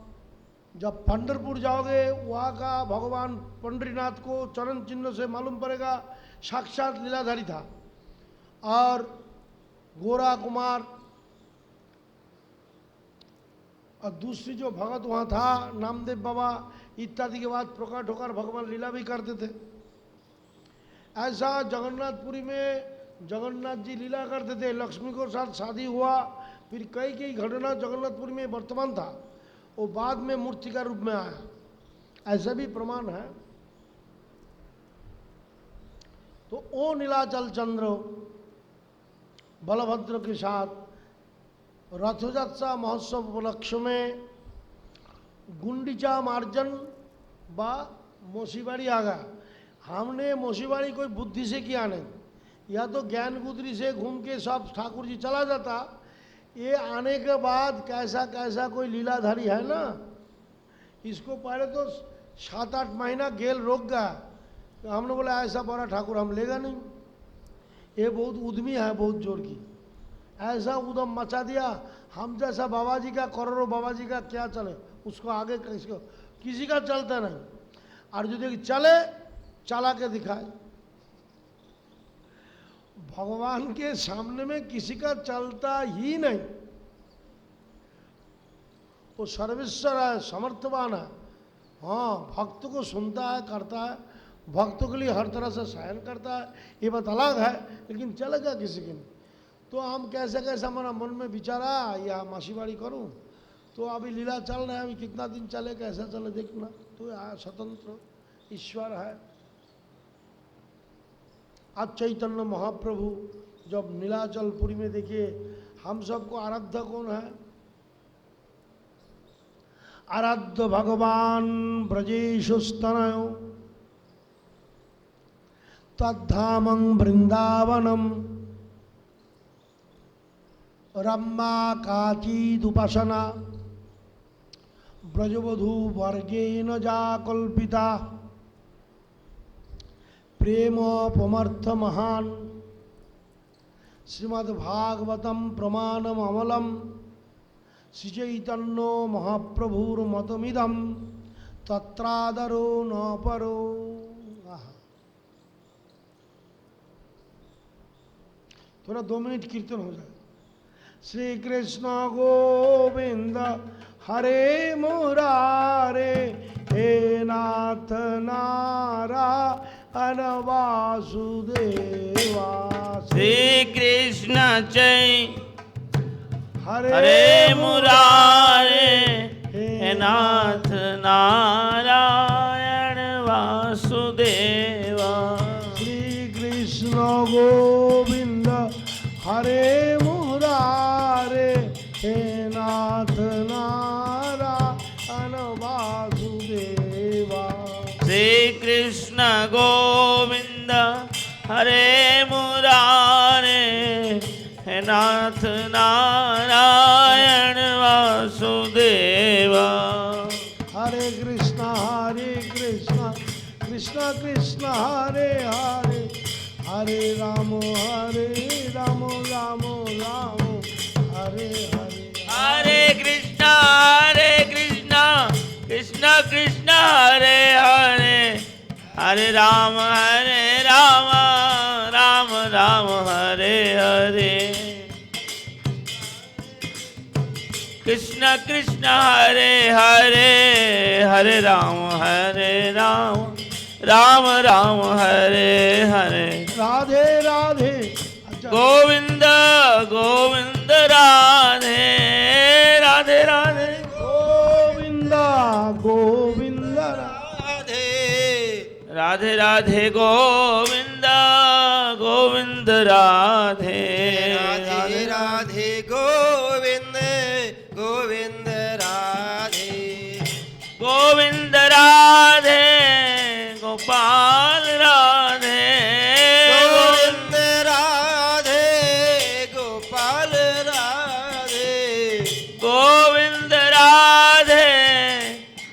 जब पंढरपुर जाओगे, वहाँ का भगवान पंडरीनाथ को चरण चिन्ह से मालूम पड़ेगा साक्षात लीलाधारी था। और गोरा कुमार और दूसरी जो भगत वहाँ था, नामदेव बाबा इत्यादि के बाद प्रकट होकर भगवान लीला भी करते थे। ऐसा जगन्नाथपुरी में जगन्नाथ जी लीला करते थे, लक्ष्मी के साथ शादी हुआ। फिर कई कई घटना जगन्नाथपुरी में वर्तमान था, वो बाद में मूर्ति का रूप में आया, ऐसा भी प्रमाण है। तो ओ नीलाचल चंद्र बलभद्र के साथ रथयात्रा महोत्सव उपलक्ष्य में गुंडीचा मार्जन बा मोशीबाड़ी आ गया। हमने मोशीबाड़ी कोई बुद्धि से किया नहीं, या तो ज्ञान गुदरी से घूम के सब ठाकुर जी चला जाता। ये आने के बाद कैसा कैसा कोई लीलाधारी है ना, इसको पहले तो 7-8 महीना गेल रोक गया। तो हमने बोला ऐसा बड़ा ठाकुर हम लेगा नहीं, ये बहुत उद्यमी है, बहुत जोर की, ऐसा उदम मचा दिया। हम जैसा बाबा जी का, करोड़ों बाबा जी का क्या चले, उसको आगे किसी का चलता नहीं। और जो देखिए चले, चला के दिखाए। भगवान के सामने में किसी का चलता ही नहीं। वो सर्वेश्वर है, समर्थवान है। हाँ, भक्त को सुनता है, करता है, भक्तों के लिए हर तरह से सहन करता है, ये बात अलग है, लेकिन चलेगा किसी के नहीं। तो हम कैसे कैसे हमारा मन में विचारा या मासीबाड़ी करूं, तो अभी लीला चल रहा है, अभी कितना दिन चले, कैसा चले देखना। तो स्वतंत्र ईश्वर है। आज चैतन्य महाप्रभु जब नीलाचलपुरी में देखिए, हम सबको आराध्य कौन है? आराध्य भगवान ब्रजेशु स्तनयो तद्धामं वृंदावनम रम्मा काचिदुपासना ब्रजवधू वर्गेन जा कल्पिता प्रेम पमर्थ महान श्रीमद्भागवतम प्रमाणम अमलम श्री चैतन्य महाप्रभुर मतमिदम तत्रादरो न परो। थोड़ा 2 मिनट कीर्तन हो जाए। श्री कृष्ण गोविंद हरे मुरारे हे नाथ नारायण वासुदेवा। श्री कृष्ण जय हरे मुरारे हे नाथ नारायण वासुदेवा। श्री कृष्ण गोविंद हरे मुरारे हे नाथ नारायण वासुदेवा। श्री कृष्ण गोविंद हरे मुरारे हे नाथ नारायण वासुदेवा। हरे कृष्ण कृष्ण कृष्ण हरे हरे हरे राम राम राम हरे हरे। हरे कृष्ण कृष्ण कृष्ण हरे हरे हरे राम राम राम हरे हरे। कृष्ण कृष्ण हरे हरे हरे राम राम राम हरे हरे। राधे राधे। गोविंद गोविंद राधे राधे राधे। गोविंद गोविंद राधे राधे राधे गोविंद गोविंद राधे राधे राधे गोविंद गोविंद राधे गोविंद राधे गोपाल राधे गोविंद राधे गोपाल राधे गोविंद राधे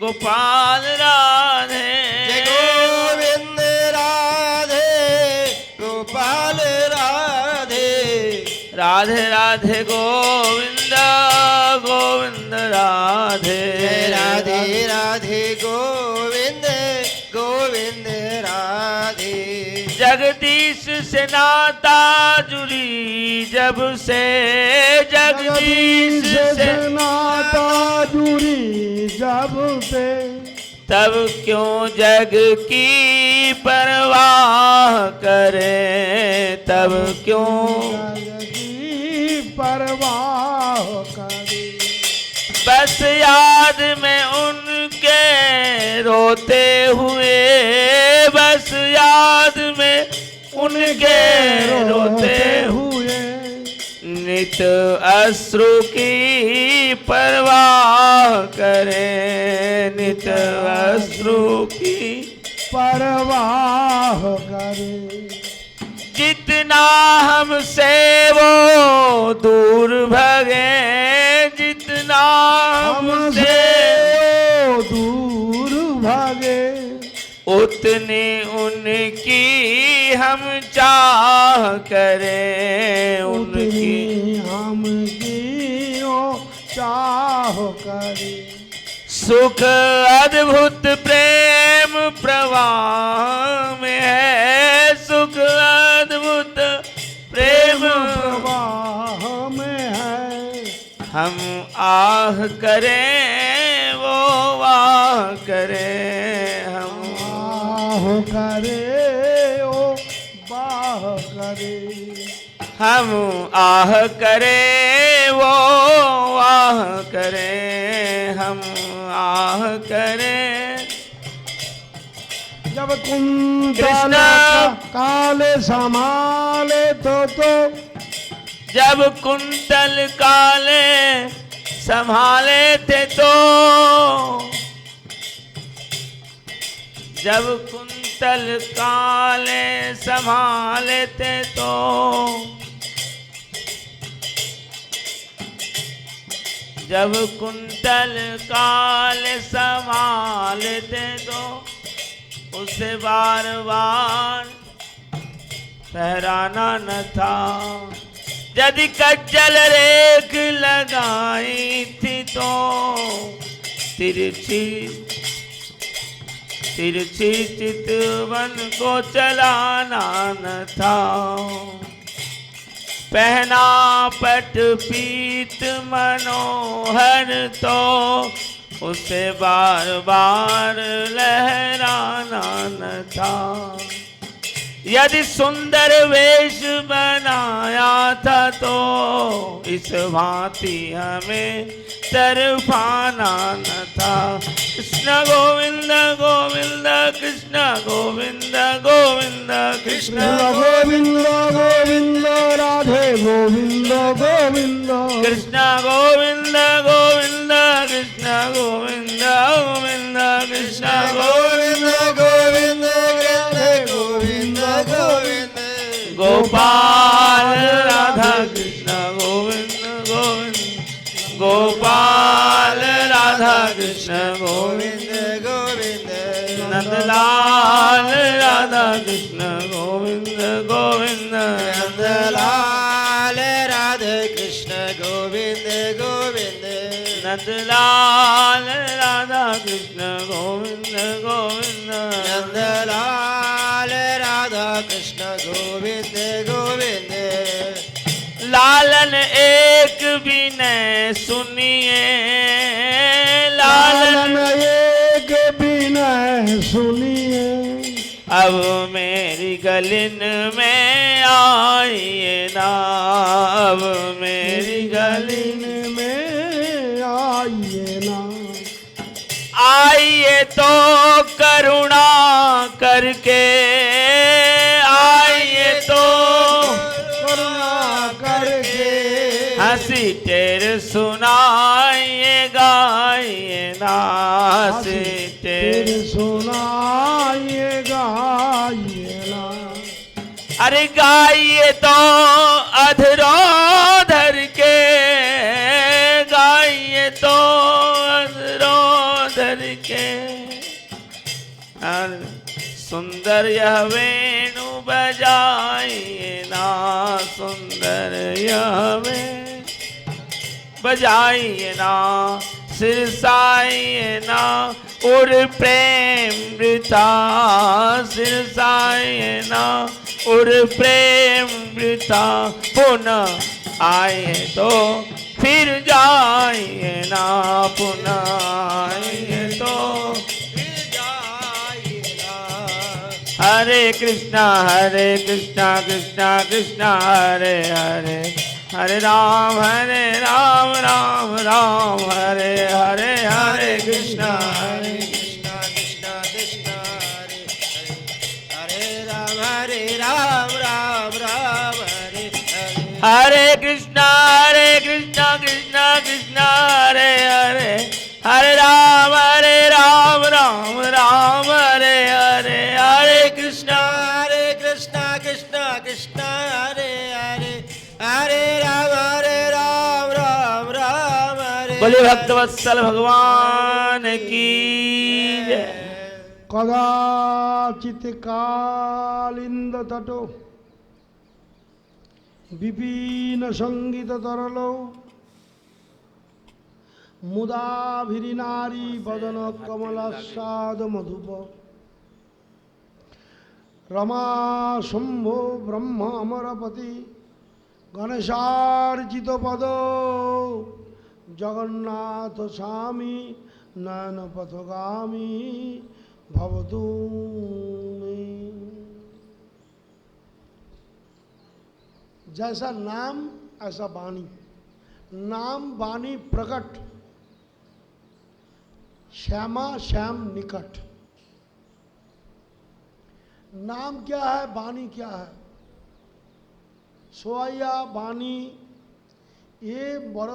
गोपाल राधे जय गोविंद राधे गोपाल राधे राधे राधे गोविंद गोविंद राधे जय राधे राधे गोविंद गोविंद राधे जगदीश से नाता जुड़ी जब से जगदीश से नाता जुड़ी जब से तब क्यों जग की परवाह करे तब क्यों जग की परवाह करे। बस याद में उनके रोते हुए बस याद में उनके रोते हुए नित अश्रु की परवाह करें नित अश्रु की परवाह करे। जितना हमसे वो दूर भगे जितना हमसे दूर भागे उतनी उनकी हम चाह करें उनकी हम की चाह करे। सुख अद्भुत प्रेम प्रवाह में है सुख अद्भुत प्रेम प्रवाह में है। हम आह करें वो वाह करें हम आह करे ओ बाह करे। हम आह करें वो आह करें हम आह करें। जब कुंतल कृष्ण काले संभाले तो जब कुंतल काले संभाले थे तो जब कुंतल काले संभाले थे तो जब कुंतल काले संभाले थे तो उसे बार बार ठहराना न था। यदि कज्जल रेख लगाई थी तो तिरछी तिरछी चितवन को चलाना न था। पहना पट पीत मनोहर तो उसे बार बार लहराना न था। यदि सुंदर वेश बनाया था तो इस भांति हमें तरफाना न था। कृष्ण गोविंद गोविंद कृष्ण गोविंद गोविंद कृष्ण गोविंद गोविंद राधे गोविंद गोविंद कृष्ण गोविंद गोविंद कृष्ण गोविंद गोविंद कृष्ण गोविंद गोविंद कृष्ण गोविंद गोविंद गोपाल राधा कृष्ण गोविंद गोविंद गोपाल राधा कृष्ण गोविंद गोविंद नंदलाल राधा कृष्ण गोविंद गोविंद नंदलाल राधे कृष्ण गोविंद गोविंद नंदलाल राधा कृष्ण गोविंद गोविंद नंदलाल राधा कृष्ण गोविंद गोविंद लालन एक विनय सुनिए लालन एक विनय सुनिए अब मेरी गलिन में आइए ना अब मेरी गलिन में आइए ना आइए तो करुणा करके आइए तो करुणा करके हंसी टेर सुनाइए गाइए ना हंसी टेर तेरे सुनाइए गाइए ना अरे गाइए तो अधरोधर के गाइए तो अधरोधर के सुंदर यह वेणु बजाइए ना सुंदर यह वेणु बजाइए ना सिरसाइए ना और प्रेम वृथा सिरसाइए ना और प्रेम वृथा पुनः आए तो फिर जाइए ना पुनः आइए तो हरे कृष्णा कृष्णा कृष्णा हरे हरे हरे राम राम राम हरे हरे हरे कृष्णा कृष्ण कृष्ण कृष्ण हरे हरे हरे राम राम राम हरे हरे हरे कृष्णा कृष्णा कृष्णा हरे हरे हरे राम राम राम हरे हरे हरे कृष्णा कृष्ण कृष्ण हरे हरे हरे राम राम राम हरे बोले भक्तवत्सल भगवान की जय। कदाचित कालिंद तटो विपिन संगीत तरलो मुदाभिनारी बदन कमलास्वाद मधुप रमा शंभो ब्रह्म अमरपति गणेशार्जित पद जगन्नाथ स्वामी नयन पथगामी भवतु मे। जैसा नाम ऐसा वाणी, नाम वाणी प्रकट, श्यामा श्याम निकट। नाम क्या है, वाणी क्या है? सोया वाणी ये बड़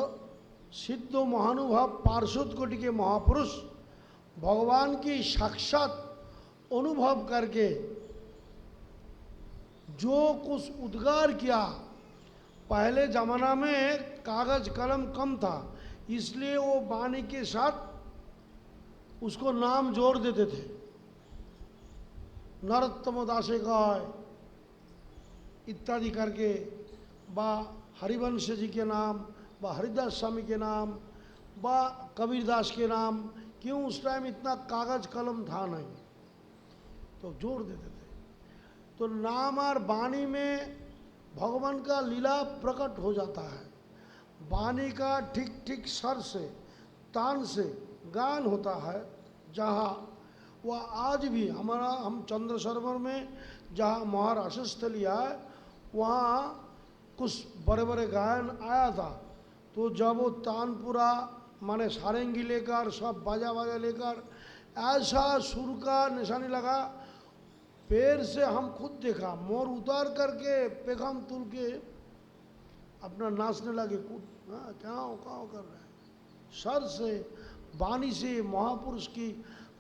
सिद्ध महानुभाव पार्षद कोटि के महापुरुष भगवान की साक्षात अनुभव करके जो कुछ उद्गार किया। पहले जमाना में कागज कलम कम था, इसलिए वो वाणी के साथ उसको नाम जोड़ देते थे। नरोत्तम दासे गाय, इत्यादि करके बा हरिवंश जी के नाम बा हरिदास स्वामी के नाम बा कबीरदास के नाम, क्यों उस टाइम इतना कागज कलम था नहीं, तो जोड़ देते थे। तो नाम और वाणी में भगवान का लीला प्रकट हो जाता है। वाणी का ठीक ठीक स्वर से तान से गान होता है, जहाँ वह आज भी हमारा हम चंद्र सरोवर में जहाँ महाराष्ट्र स्थली है वहाँ कुछ बड़े बड़े गायन आया था। तो जब वो तानपुरा माने सारंगी लेकर सब बाजा बाजा लेकर ऐसा सुर का निशानी लगा, पैर से हम खुद देखा, मोर उतार करके पेखम तुल के अपना नाचने लगे, कूद क्या कर रहे हैं। सर से वाणी से महापुरुष की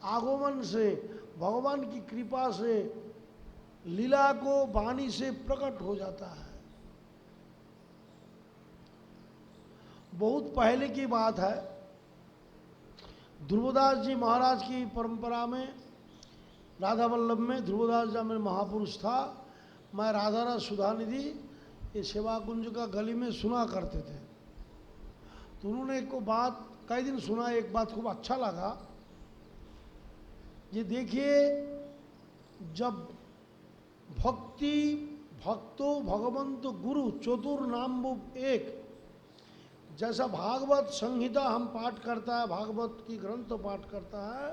आगमन से भगवान की कृपा से लीला को वाणी से प्रकट हो जाता है। बहुत पहले की बात है, ध्रुवदास जी महाराज की परंपरा में राधा वल्लभ में ध्रुवदास जी में महापुरुष था। मैं राधारा सुधानिधि ये सेवा कुंज का गली में सुना करते थे। तो उन्होंने एक को बात कई दिन सुना, एक बात खूब अच्छा लगा। ये देखिए, जब भक्ति भक्तो भगवंत गुरु चतुर नाम वो एक, जैसा भागवत संहिता हम पाठ करता है, भागवत की ग्रंथ पाठ करता है,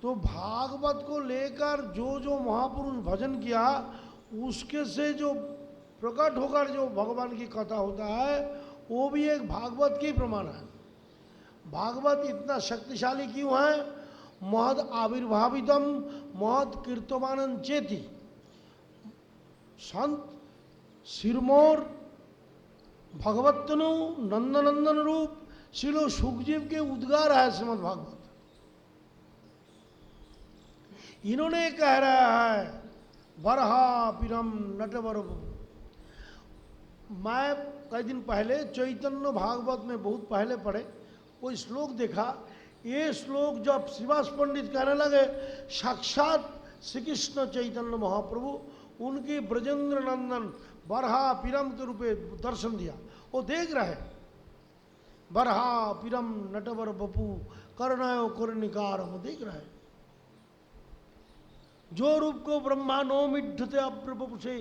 तो भागवत को लेकर जो जो महापुरुष भजन किया उसके से जो प्रकट होकर जो भगवान की कथा होता है वो भी एक भागवत की प्रमाण है। भागवत इतना शक्तिशाली क्यों है? महद आविर्भावितम महद कीर्तमानन चेती। संत सिरमौर भगवतनु नंदनंदन रूप शिलो सुखजीव के उद्गार है श्रीमद् भागवत। इन्होंने कह रहा है बरहा पिरम नटवर। मैं कई दिन पहले चैतन्य भागवत में बहुत पहले पढ़े कोई श्लोक देखा। ये श्लोक जब श्रीवास पंडित कहने लगे साक्षात श्री कृष्ण चैतन्य महाप्रभु उनकी ब्रजेंद्र नंदन बरहा पिरम के रूपे दर्शन दिया, वो देख रहे बरहा पिरम नटवर बपू करनायो कर्णिकार, वो देख रहे जो रूप को ब्रह्मा नौम इड्ढते अप्रभु से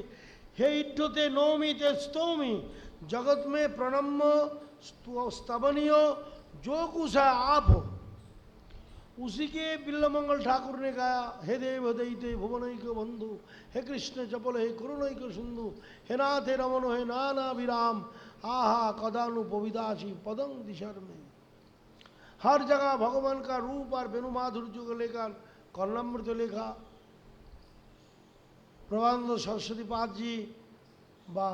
हे इड्ढते नौमी ते स्तोमी, जगत में प्रणम्य स्तवनीय जो कुछ है आप हो। उसी के बिल्लमंगल ठाकुर ने गाया हे देव दईते भुवनैक बंधु हे कृष्ण चपल हे करुणैक सिंधु हे नाथ हे रमन हे नाना विराम आहा कदानु पविदासी पदं दिशर में। हर जगह भगवान का रूप और वेणु माधुर्य को लेकर कर्णामृत लेखा। प्रभानंद सरस्वती पाद जी बा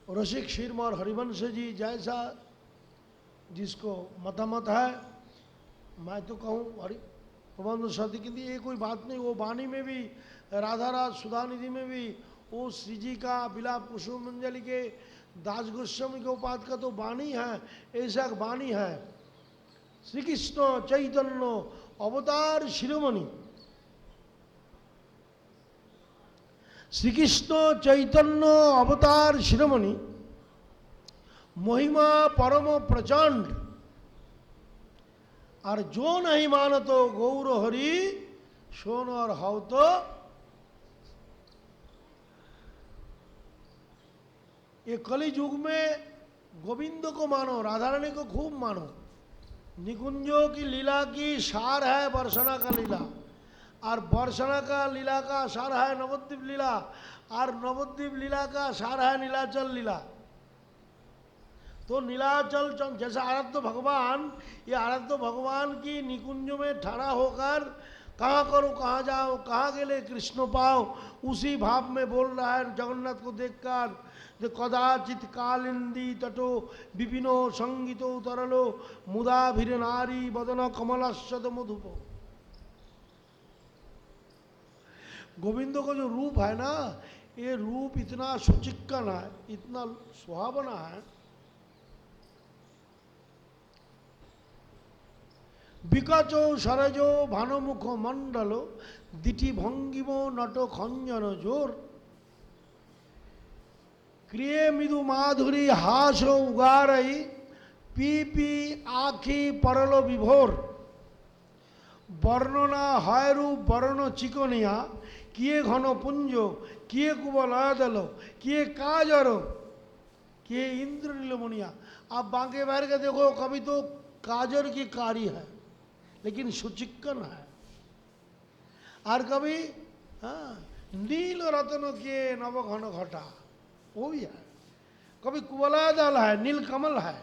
रसिक शिरमौर हरिवंश जी जैसा जिसको मतामत है, मैं तो कहूँ हरि प्रबंध सरस्वती के लिए ये कोई बात नहीं। वो वाणी में भी राधाराज सुधानिधि में भी वो श्री जी का बिलाप कुसुम मंजलि के दास गोस्वामी के उपाध का तो वाणी है, ऐसा वाणी है। श्री कृष्ण चैतन्य अवतार शिरोमणि, श्री कृष्ण चैतन्य अवतार शिरोमणि, महिमा परम प्रचंड। और जो नहीं मानो तो गौर हरि सोन और हव तो ये कली युग में गोविंद को मानो, राधा रानी को खूब मानो। निकुंजों की लीला की सार है बरसना का लीला, और बरसना का लीला का सार है नवद्वीप लीला, और नवद्वीप लीला का सार है नीलाचल लीला। तो नीलाचल जैसा आराध्य भगवान, ये आराध्य भगवान की निकुंज में ठहरा होकर कहाँ करो कहाँ जाओ कहाँ गेले कृष्ण पाओ, उसी भाव में बोल रहा है जगन्नाथ को देखकर। जो कदाचित कालिंदी तटो विपिनो संगीतो तरलो मुदा भीर नारी बदन कमलशद मधुपो। गोविंद को जो रूप है ना, ये रूप इतना सुचिक्कन है, इतना सुहावना है। Because Saroj ভানুমুখ Mondal দিটি ভঙ্গিম not Khanjan জোর क्रिय मृदु माधुरी हास उगारई पी पी आखी परलो विभोर বর্ণনা হয়রু বর্ণ চিকনিয়া কিয়ে ঘন পুঞ্জ কিয়ে কুবলয় দল किए काजर किए इंद्र नीलमणिया। आप बांके बैठ के देखो, कभी तो काजर की कारी है लेकिन सुचिक्कन है, और कभी नील रत्न के नव घन घटा वो भी है, कभी कुबलय दल है, नील कमल है,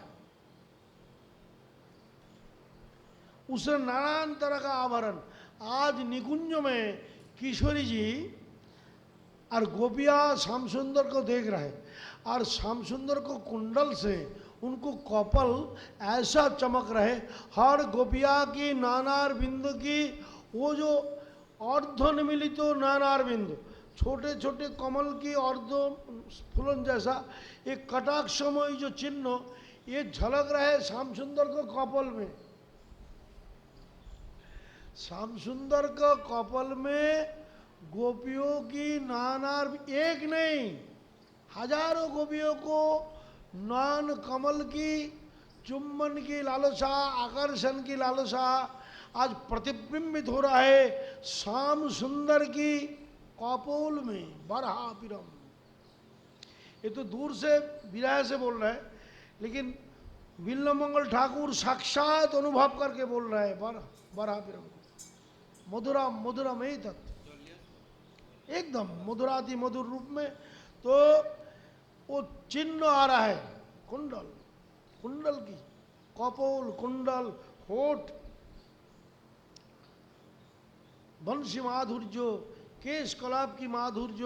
उसे नानान तरह का आभरण। आज निकुंज में किशोरी जी और गोपिया श्याम सुंदर को देख रहे, और श्याम सुंदर को कुंडल से उनको कपल ऐसा चमक रहे, हर गोपिया की नानार बिंदु की वो जो अर्धनिमिलित तो नानार बिंदु, छोटे छोटे कमल की अर्ध फूलन जैसा एक कटाक्षमय जो चिन्ह, ये झलक रहे श्याम सुंदर को कपल में। श्याम सुंदर का कपल में गोपियों की नानार, एक नहीं हजारों गोपियों को नयन कमल की चुम्बन की लालसा, आकर्षण की लालसा आज प्रतिबिंबित हो रहा है श्याम सुंदर की कपोल में। बरहापिरम, ये तो दूर से विरह से बोल रहा है, लेकिन बिल्लमंगल ठाकुर साक्षात अनुभव करके बोल रहे हैं बरहापिरम। मधुरा मधुरा में ही तत्व एकदम मधुराति मधुर रूप में। तो वो चिन्ह आ रहा है, कुंडल, कुंडल की कपोल, कुंडल, होठ, वंशी माधुर्य, केश कलाप की माधुर्य,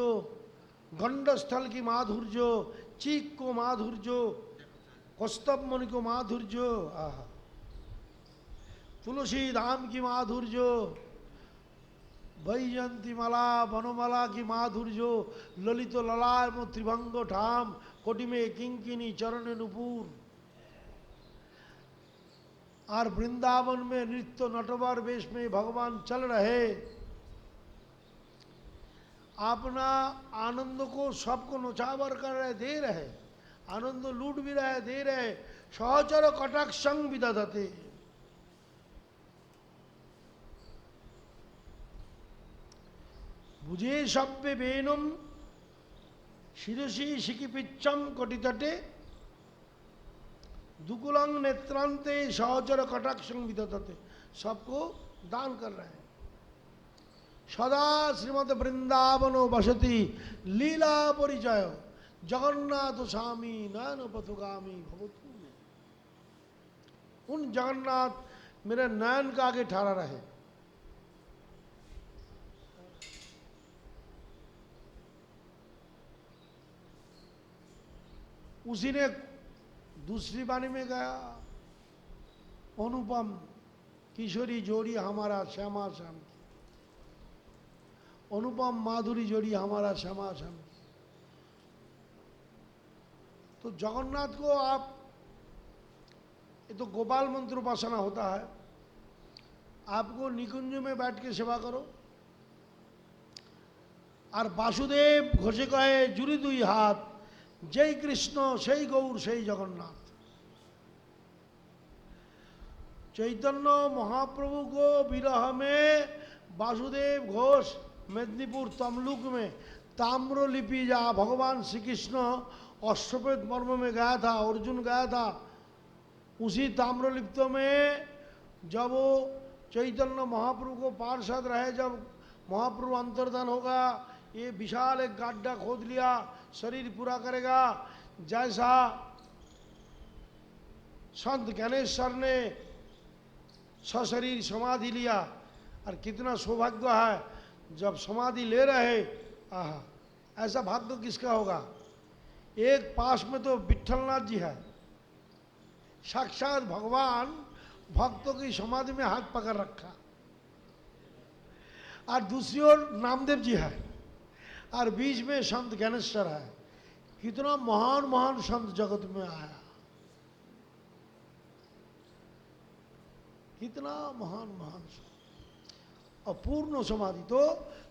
गंडस्थल की माधुर्य, चीक को माधुर्य, कौस्तभ मणि को माधुर्य, तुलसी धाम की माधुर्य, वैजयंती माला वनमाला की माधुर्य, ललित ललाम त्रिभंग ठाम, कोटि में किंकिनी चरण नुपुर, और वृंदावन में नृत्य नटवर वेश में भगवान चल रहे, अपना आनंद को सबको नौचावर कर रहे, दे रहे, आनंद लूट भी रहे, दे रहे। सहचर कटाक्षं विदधते, बुझे शब्द वेणुम शिरसी शिखिपिच्चम कटितटे दुकुलंग नेत्रांते सहचर कटाक्षं विदधते, सबको दान कर रहे हैं। सदा श्रीमद वृंदावन बसती लीला परिचय जगन्नाथ स्वामी नयन पथुगामी भवतु। उन जगन्नाथ मेरे नयन का आगे ठहरा रहे। उसी ने दूसरी वाणी में गया, अनुपम किशोरी जोड़ी हमारा श्यामा श्याम, अनुपम माधुरी जोड़ी हमारा श्यामा श्याम। तो जगन्नाथ को आप, ये तो गोपाल मंत्र उपासना होता है, आपको निकुंज में बैठ के सेवा करो। और वासुदेव घोषे कहे जुड़ी दुई हाथ, जय कृष्ण সেই गौर সেই जगन्नाथ। चैतन्य महाप्रभु को विरह में वासुदेव घोष मेदिनीपुर तमलुक में ताम्रलिपि, जहाँ भगवान श्री कृष्ण अश्वमेध पर्व में गया था, अर्जुन गया था, उसी ताम्रलिप्त में जब वो चैतन्य महाप्रभु को पार्षद रहे, जब महाप्रभु अंतर्धान होगा, ये विशाल एक गड्ढा खोद लिया, शरीर पूरा करेगा, जैसा संत ज्ञानेश्वर ने सशरीर समाधि लिया। और कितना सौभाग्य है जब समाधि ले रहे, ऐसा भाग्य किसका होगा। एक पास में तो विट्ठलनाथ जी है, साक्षात भगवान भक्तों की समाधि में हाथ पकड़ रखा, और दूसरी ओर नामदेव जी है, और बीच में संत ज्ञानेश्वर है। कितना महान महान संत जगत में आया, कितना महान महान संत। अपूर्ण समाधि तो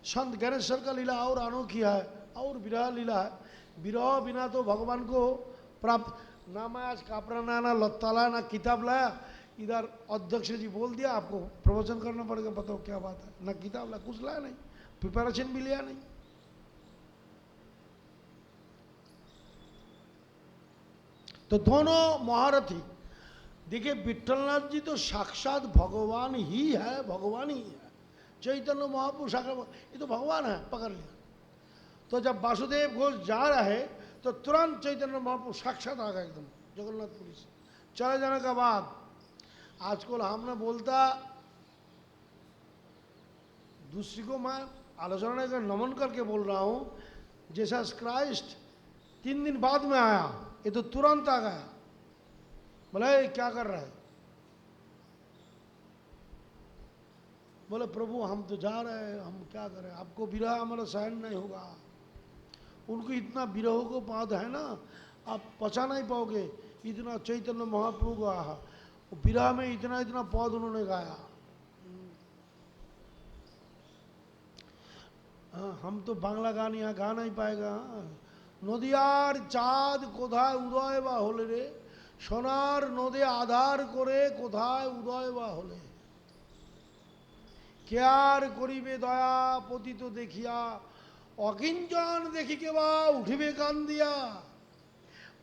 संत ज्ञानेश्वर का लीला और अनोखी है, और विरह लीला है। विरह बिना तो भगवान को प्राप्त ना। मैं आज कपड़ा ना लत्ता लाया ना किताब लाया, इधर अध्यक्ष जी बोल दिया आपको प्रवचन करना पड़ेगा, बताओ क्या बात है। ना किताब लाया, कुछ लाया नहीं, प्रिपरेशन भी लिया नहीं। तो दोनों महारथी देखिए, विट्ठलनाथ जी तो साक्षात भगवान ही है, भगवान ही है। चैतन्य महाप्रभु साक्षात ये तो भगवान है, पकड़ लिया। तो जब वासुदेव घोष जा रहा है तो तुरंत चैतन्य महाप्रभु साक्षात आ गए एकदम जगन्नाथपुरी से। चले जाने के बाद आजकल हमने बोलता दूसरी को मैं आलोचना कर नमन करके बोल रहा हूँ, जैसा क्राइस्ट 3 दिन बाद में आया, ये तो तुरंत आ गया। बोले क्या कर रहा है? बोले प्रभु हम तो जा रहे हैं, हम क्या करें, आपको विरह हमारा सहन नहीं होगा। उनको इतना विरह को पाद है ना, आप पचा नहीं पाओगे। इतना चैतन्य महाप्रभु को आहा, विरह में इतना इतना पद उन्होंने गाया। हम तो बांग्ला गान यहाँ गा नहीं पाएगा। नदियार चाঁদ কোথায় উদয় বা হলে রে, সোনার নদে আধার করে কোথায় উদয় বা হলে, কে আর করিবে দয়া পতিত দেখিয়া, অকিঞ্চন দেখিকে বা উঠিবে কান দিয়া,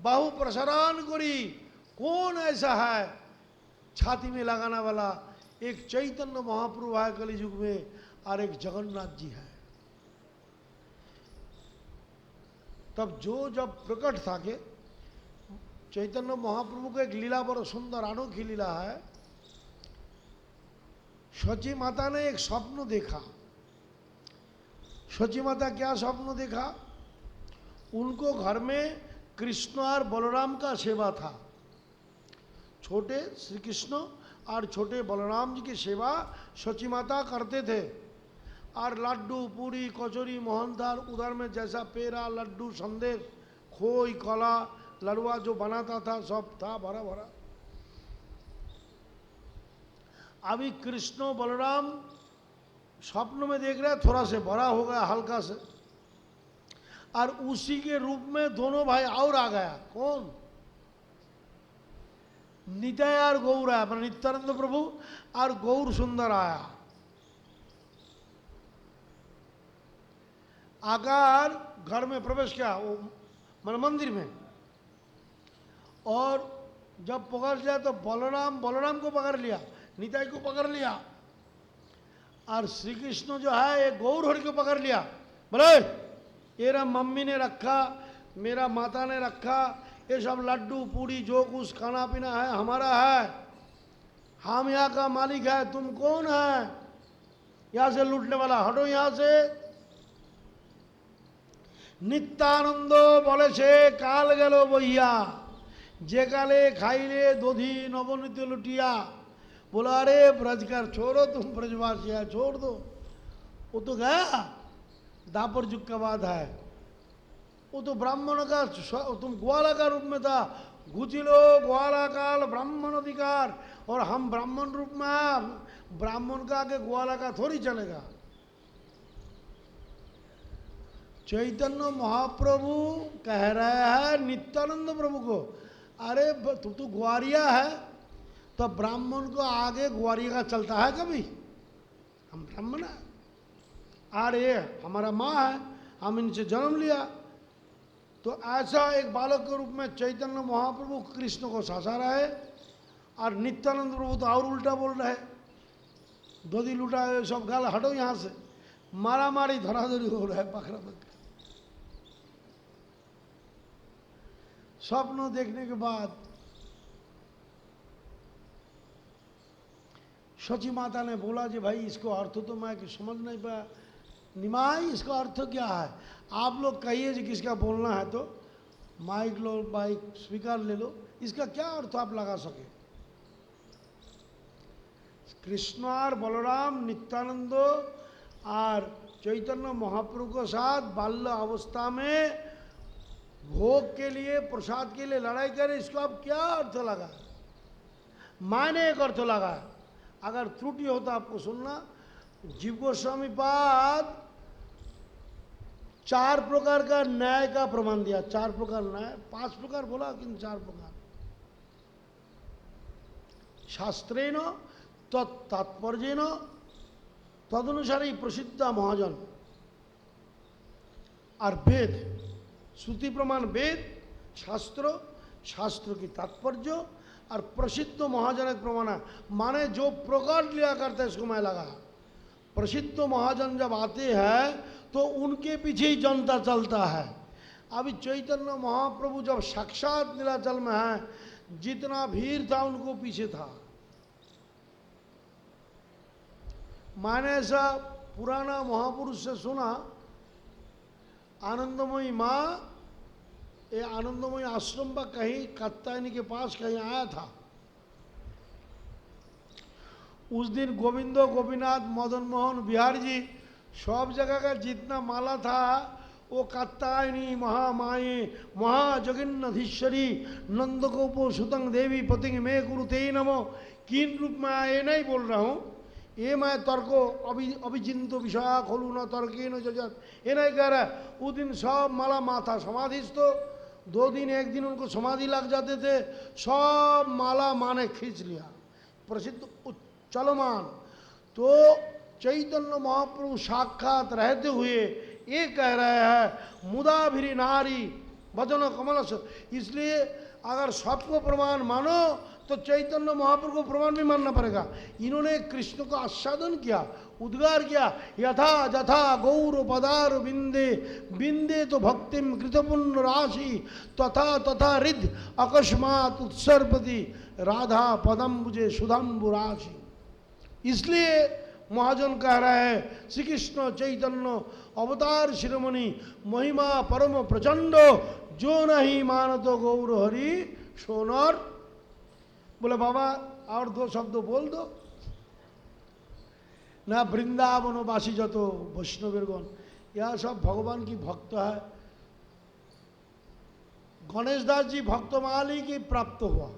बाहु प्रसारण करी कौन ऐसा है छाती में लगाना वाला। एक चैतन्य महाप्रभु है कलि युग में, और एक जगन्नाथ जी है। तब जब प्रकट था के चैतन्य महाप्रभु को एक लीला बड़ा सुंदर अनोखी लीला है। सची माता ने एक स्वप्न देखा। सची माता क्या स्वप्न देखा? उनको घर में कृष्ण और बलराम का सेवा था। छोटे श्री कृष्ण और छोटे बलराम जी की सेवा सची माता करते थे। और लड्डू पूरी कचौरी मोहनथाल उधर में जैसा पेड़ा लड्डू संदेश खोई कला लड़ुआ जो बनाता था सब था भरा भरा। अभी कृष्ण बलराम स्वप्न में देख रहे थोड़ा से बड़ा हो गया हल्का से, और उसी के रूप में दोनों भाई और आ गया। कौन? नित्य और गौर आया, मतलब नित्यानंद प्रभु और गौर सुंदर आया। आकार घर में प्रवेश किया, वो मन मंदिर में, और जब पकड़ लिया तो बलराम को पकड़ लिया, निताई को पकड़ लिया, और श्री कृष्ण जो है ये गौर हरि को पकड़ लिया। बोले मेरा मम्मी ने रखा, मेरा माता ने रखा, ये सब लड्डू पूरी जो कुछ खाना पीना है हमारा है, हम यहाँ का मालिक है, तुम कौन है यहाँ से लूटने वाला, हटो यहाँ से। नित्यानंद बोले से काल गेलो बहिया, जे काले खाइले दोधी नवनीत लुटिया। बोला अरे ब्रज कर छोड़ो, तुम ब्रजवासी है छोड़ दो। वो तो गया, दापर युग का बात है। वो तो ब्राह्मण का, तुम ग्वाला का रूप में था, गुचिलो ग्वाला काल ब्राह्मण अधिकार, और हम ब्राह्मण रूप में है, ब्राह्मण का आगे ग्वाला का थोड़ी चलेगा। चैतन्य महाप्रभु कह रहे हैं नित्यानंद प्रभु को, अरे तू ग्वारिया है, तो ब्राह्मण को आगे ग्वारिया का चलता है कभी? हम ब्राह्मण है, अरे हमारा माँ है, हम इनसे जन्म लिया। तो ऐसा एक बालक के रूप में चैतन्य महाप्रभु कृष्ण को शासा रहे, और नित्यानंद प्रभु तो और उल्टा बोल रहे, दोधी लुटा सब गाल हटो यहाँ से, मारा मारी धराधरी हो रहा है पकड़ा पकड़। स्वप्न देखने के बाद सची माता ने बोला जी भाई इसको अर्थ तो मैं समझ नहीं पाया। निमाई इसका अर्थ क्या है? आप लोग कहिए जी किसका बोलना है तो माइक लो, माइक स्पीकर ले लो, इसका क्या अर्थ आप लगा सके? कृष्ण और बलराम नित्यानंद और चैतन्य महाप्रभु के साथ बाल्य अवस्था में भोग के लिए प्रसाद के लिए लड़ाई करे, इसको आप क्या अर्थ लगा? मायने एक अर्थ लगा, अगर त्रुटि होता आपको सुनना। जीव गोस्वामी पाद 4 प्रकार का न्याय का प्रमाण दिया। 4 प्रकार न्याय, 5 प्रकार बोला किंतु 4 प्रकार। शास्त्रेण तात्पर्येण तदनुसार ही प्रसिद्ध महाजन। और वेद, श्रुति प्रमाण वेद, शास्त्र, शास्त्र की तात्पर्य और प्रसिद्ध महाजन प्रमाण है। माने जो प्रकट लिया करते इसको मैं लगा। प्रसिद्ध महाजन जब आते हैं तो उनके पीछे ही जनता चलता है। अभी चैतन्य महाप्रभु जब साक्षात नीलाचल में है, जितना भीड़ था उनको पीछे था। मैंने ऐसा पुराना महापुरुष से सुना, आनंदमयी माँ, ये आनंदमयी आश्रम पर कहीं कात्यायनी के पास कहीं आया था। उस दिन गोविंदो गोपीनाथ मदन मोहन बिहारी जी सब जगह का जितना माला था वो कात्यायनी महामाये महाजगन्नाधीश्वरी नंदगोपो सुतंग देवी पतिंग में गुरु ते नमो किन रूप में आए नहीं बोल रहा हूँ। ये मैं तर्को अभिचिंतो विषया खोलू न तर्के न जजत, ये नहीं कह रहा। उस दिन सब माला माथा समाधिस्थ, 2 दिन 1 दिन उनको समाधि लग जाते थे, सब माला माने खींच लिया, प्रसिद्ध चलमान। तो चैतन्य महाप्रभु साक्षात रहते हुए ये कह रहे हैं मुदा भिरी नारी भजन कमल से। इसलिए अगर सबको प्रमाण मानो तो चैतन्य महाप्रभु को प्रमाण भी मानना पड़ेगा। इन्होंने कृष्ण को आस्वादन किया, उद्गार किया, यथा जथा गौर पदार बिंदे बिंदे तो भक्तिम कृतपुण्य राशि तथा तथा रिद्ध अकस्मात उत्सर्पति राधा पदम्बुजे सुधम्बु राशि। इसलिए महाजन कह रहे हैं श्री कृष्ण चैतन्य अवतार शिरोमणि महिमा परम प्रचंड, जो नहीं मानतो गौर हरि सोनर। बोले बाबा और 2 शब्द बोल दो ना। वृंदावनवासी जतो वैष्णवीरगण, यह सब भगवान की भक्त है। गणेश दास जी भक्तमाली की प्राप्त हुआ।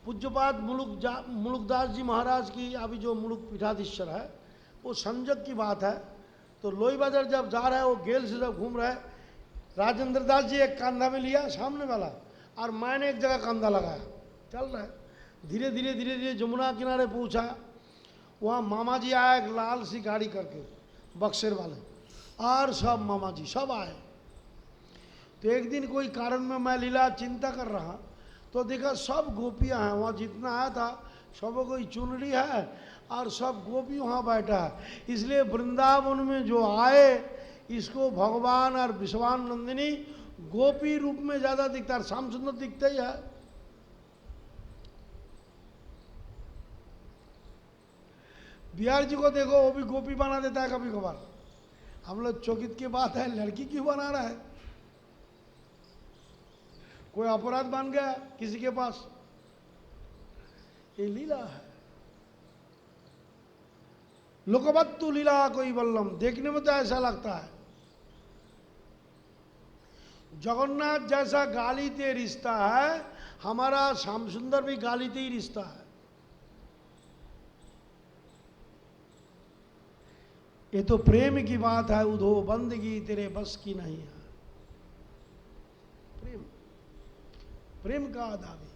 पूज्यपाद मुलुकदास जी महाराज की अभी जो मुलुक पीठाधीश्वर है, वो संजक की बात है। तो लोई बाजार जब जा रहा है, वो गेल से जब घूम रहा है, राजेंद्र दास जी एक कंधा में लिया सामने वाला, और मैंने एक जगह कंधा लगाया, चल रहा है। धीरे धीरे धीरे धीरे जमुना किनारे पहुंचा। वहाँ मामा जी आया एक लाल सी गाड़ी करके, बक्सर वाले, और सब मामा जी सब आए। तो एक दिन कोई कारण में मैं लीला चिंता कर रहा, तो देखा सब गोपियाँ हैं। वहाँ जितना आया था सबको कोई चुनरी है और सब गोपी वहाँ बैठा है। इसलिए वृंदावन में जो आए, इसको भगवान और विश्वान नंदिनी गोपी रूप में ज्यादा दिखता है। श्याम सुंदर दिखता ही है। बिहार जी को देखो, वो भी गोपी बना देता है कभी कभार। हम लोग चौकित की बात है, लड़की क्यों बना रहा है? कोई अपराध बन गया किसी के पास, ये लीला है। लोकवत्तु लीला कोई बल्लम, देखने में तो ऐसा लगता है। जगन्नाथ जैसा गाली ते रिश्ता है, हमारा श्याम सुंदर भी गाली ते ही रिश्ता है। ये तो प्रेम की बात है। उधो बंदगी तेरे बस की नहीं है। प्रेम, प्रेम का दावी।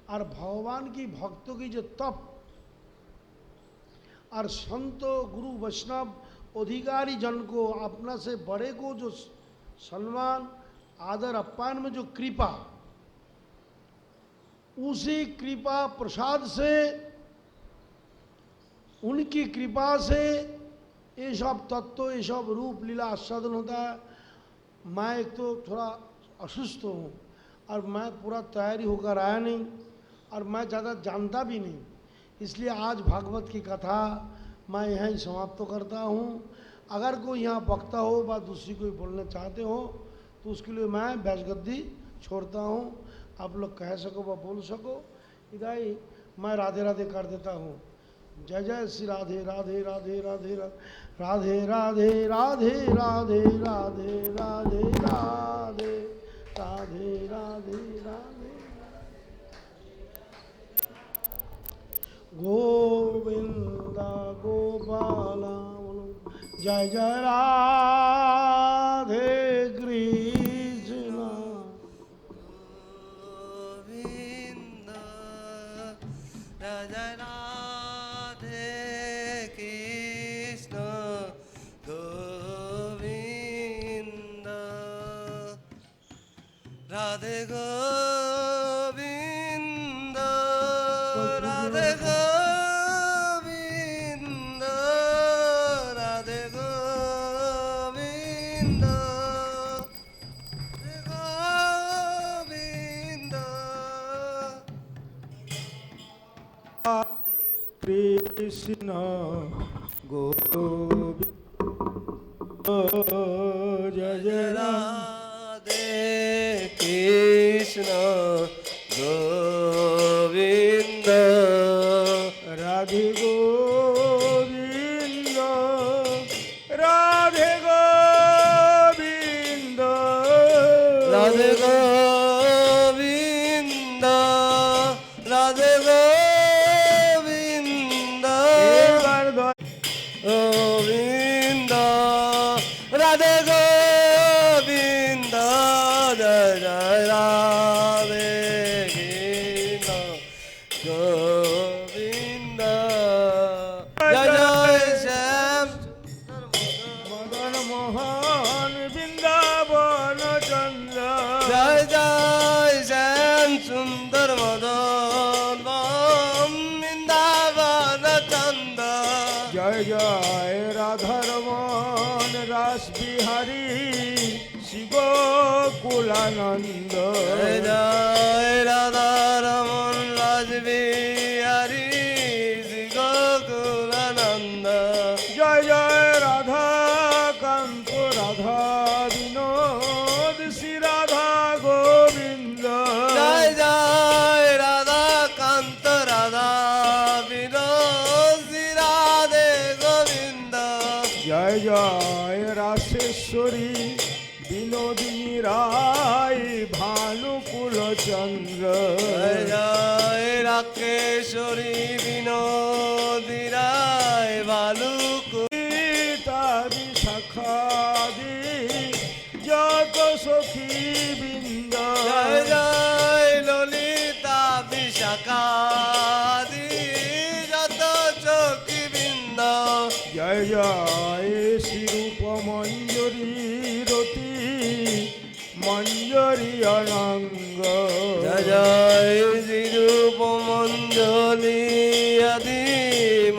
और भगवान की भक्तों की जो तप और संतो गुरु वैष्णव अधिकारी जन को, अपना से बड़े को जो सम्मान आदर अप्पान में जो कृपा, उसी कृपा प्रसाद से, उनकी कृपा से ये सब तत्व, ये सब रूप लीला आस्वादन होता है। मैं एक तो थोड़ा असुस्थ हूँ और मैं पूरा तैयारी होकर आया नहीं, और मैं ज़्यादा जानता भी नहीं। इसलिए आज भागवत की कथा मैं यहाँ ही समाप्त करता हूँ। अगर कोई यहाँ वक्ता हो व दूसरी कोई बोलना चाहते हो तो उसके लिए मैं बैसगद्दी छोड़ता हूँ। आप लोग कह सको व बोल सको। इधर ही मैं राधे राधे कर देता हूँ। जय जय श्री राधे राधे राधे राधे राधे राधे राधे राधे राधे राधे राधे राधे राधे राधे गोविंदा गोपाला जय जय राधे कृष्ण गोविंद राजा राधे कृष्ण गोविंद राधे गोविंद राधे गोविंद राधे गोविंद गोविंद कृष्ण गोविंद जय जय राधे कृष्ण गोविंद राधे गोविंद राधे गोविंद राधे गोविंद राधे गोविंद गोविंद राधे गोविंद जय जय राधे कृष्ण गोविंद जय जय श्याम मदन मोहन वृंदावन चंद्र जय जय श्याम सुंदर मदन वृंदावन चंद जय जय राधारमन रास बिहारी शिव कुलानंद जय जय राधा रमन राजबिहारी श्री गोकुलानंद जय जय राधा कांत राधा विनोद श्री राधा गोविंद जय जय राधा कांत राधा विनोद श्री राधे गोविंद जय जय रासेश्वरी विनोदिनी राय भानुकुल चंद्र जय जय राकेश्वरी विनोदी राय बालुकु गीतादि शाखादि जत सखी बृंद जय जय ललिता विशाखादि যত চকি বৃন্দ जय जय श्री रूप मंजरी रति मंजरी अनंग জয় জয় শ্রীরূপ মঞ্জলি আদি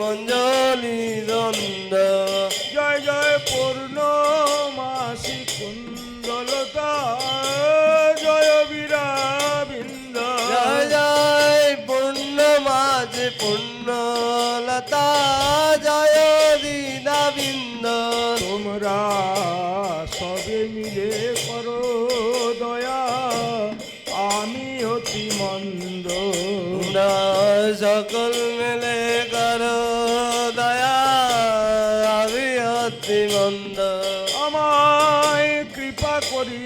মঞ্জলি দ্বন্দ্ব जय जय पूर्णमासी कुंडलता जय वीराबिंद জয় জয় পূর্ণমাজ পূর্ণলতা জয় দীনাবিন্দ তোমরা সবে মিলে করো দয়া আমি অতি মন্দ তোমরা সকল মিলে করো দয়া আমি অতি মন্দ আমায় কৃপা করি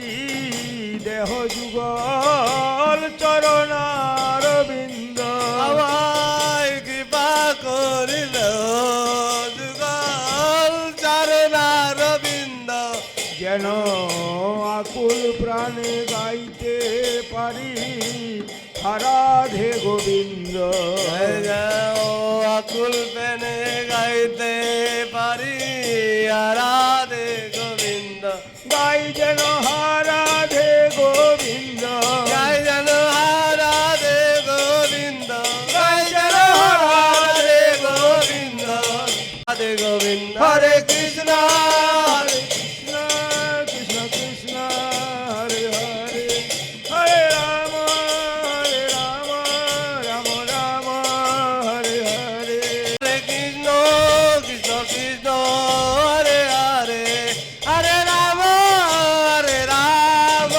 দেহ যুগল চরণার বিন্দ আমায় কৃপা করিল যুগল চরণার বিন্দ যেন আকুল প্রাণে গাইতে পারি রাধে গোবিন্দ জয় জয় আকুল পেনে গাইতে পারি রাধে গোবিন্দ গাই যেন রাধে গোবিন্দ গাই যেন রাধে গোবিন্দ গাই যেন রাধে গোবিন্দ রাধে গোবিন্দ হরে কৃষ্ণ হরে কৃষ্ণ কৃষ্ণ কৃষ্ণ হরে হরে হরে রাম রাম রাম হরে হরে হরে কৃষ্ণ কৃষ্ণ কৃষ্ণ হরে হরে হরে রাম রাম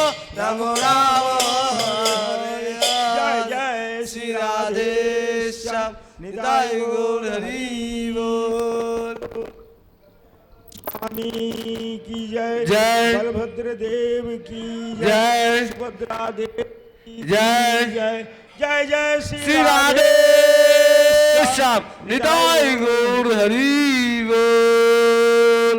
রাম হরে জয় হরে জয় শ্রী রাধে শ্যাম নিতাই গৌর হরি बोल स्वामी की जय जय। बलभद्र देव की जय। सुभद्रा देव की जय। जय जय जय श्री राधे श्याम निताई गौर हरि बोल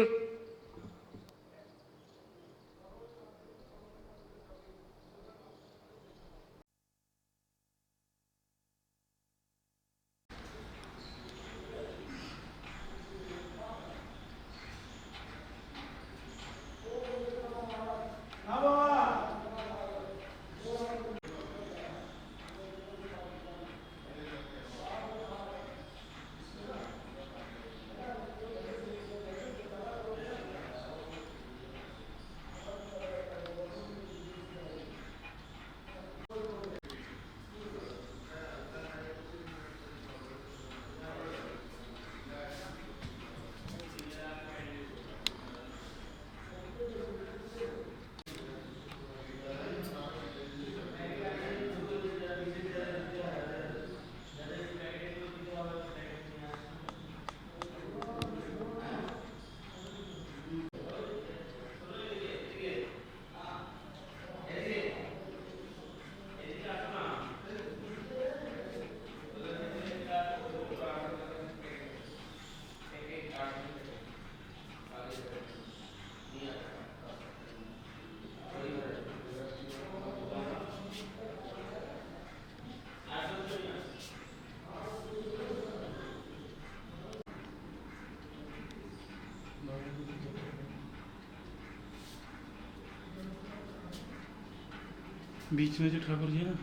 बीच में जो ठाकुर जी है ना,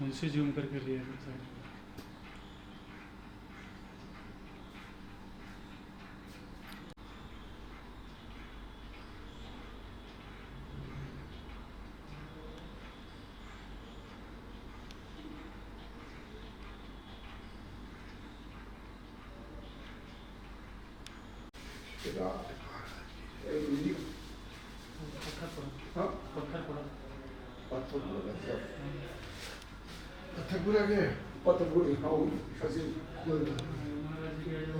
उनसे जूम करके लिया है साइड। पत्थर पड़ा। ঠাকুরাকে কত বড় হাউ সাজি महाराज जी के जो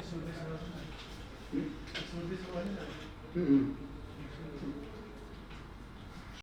स्मृति सभा है ना, स्मृति सभा है ना,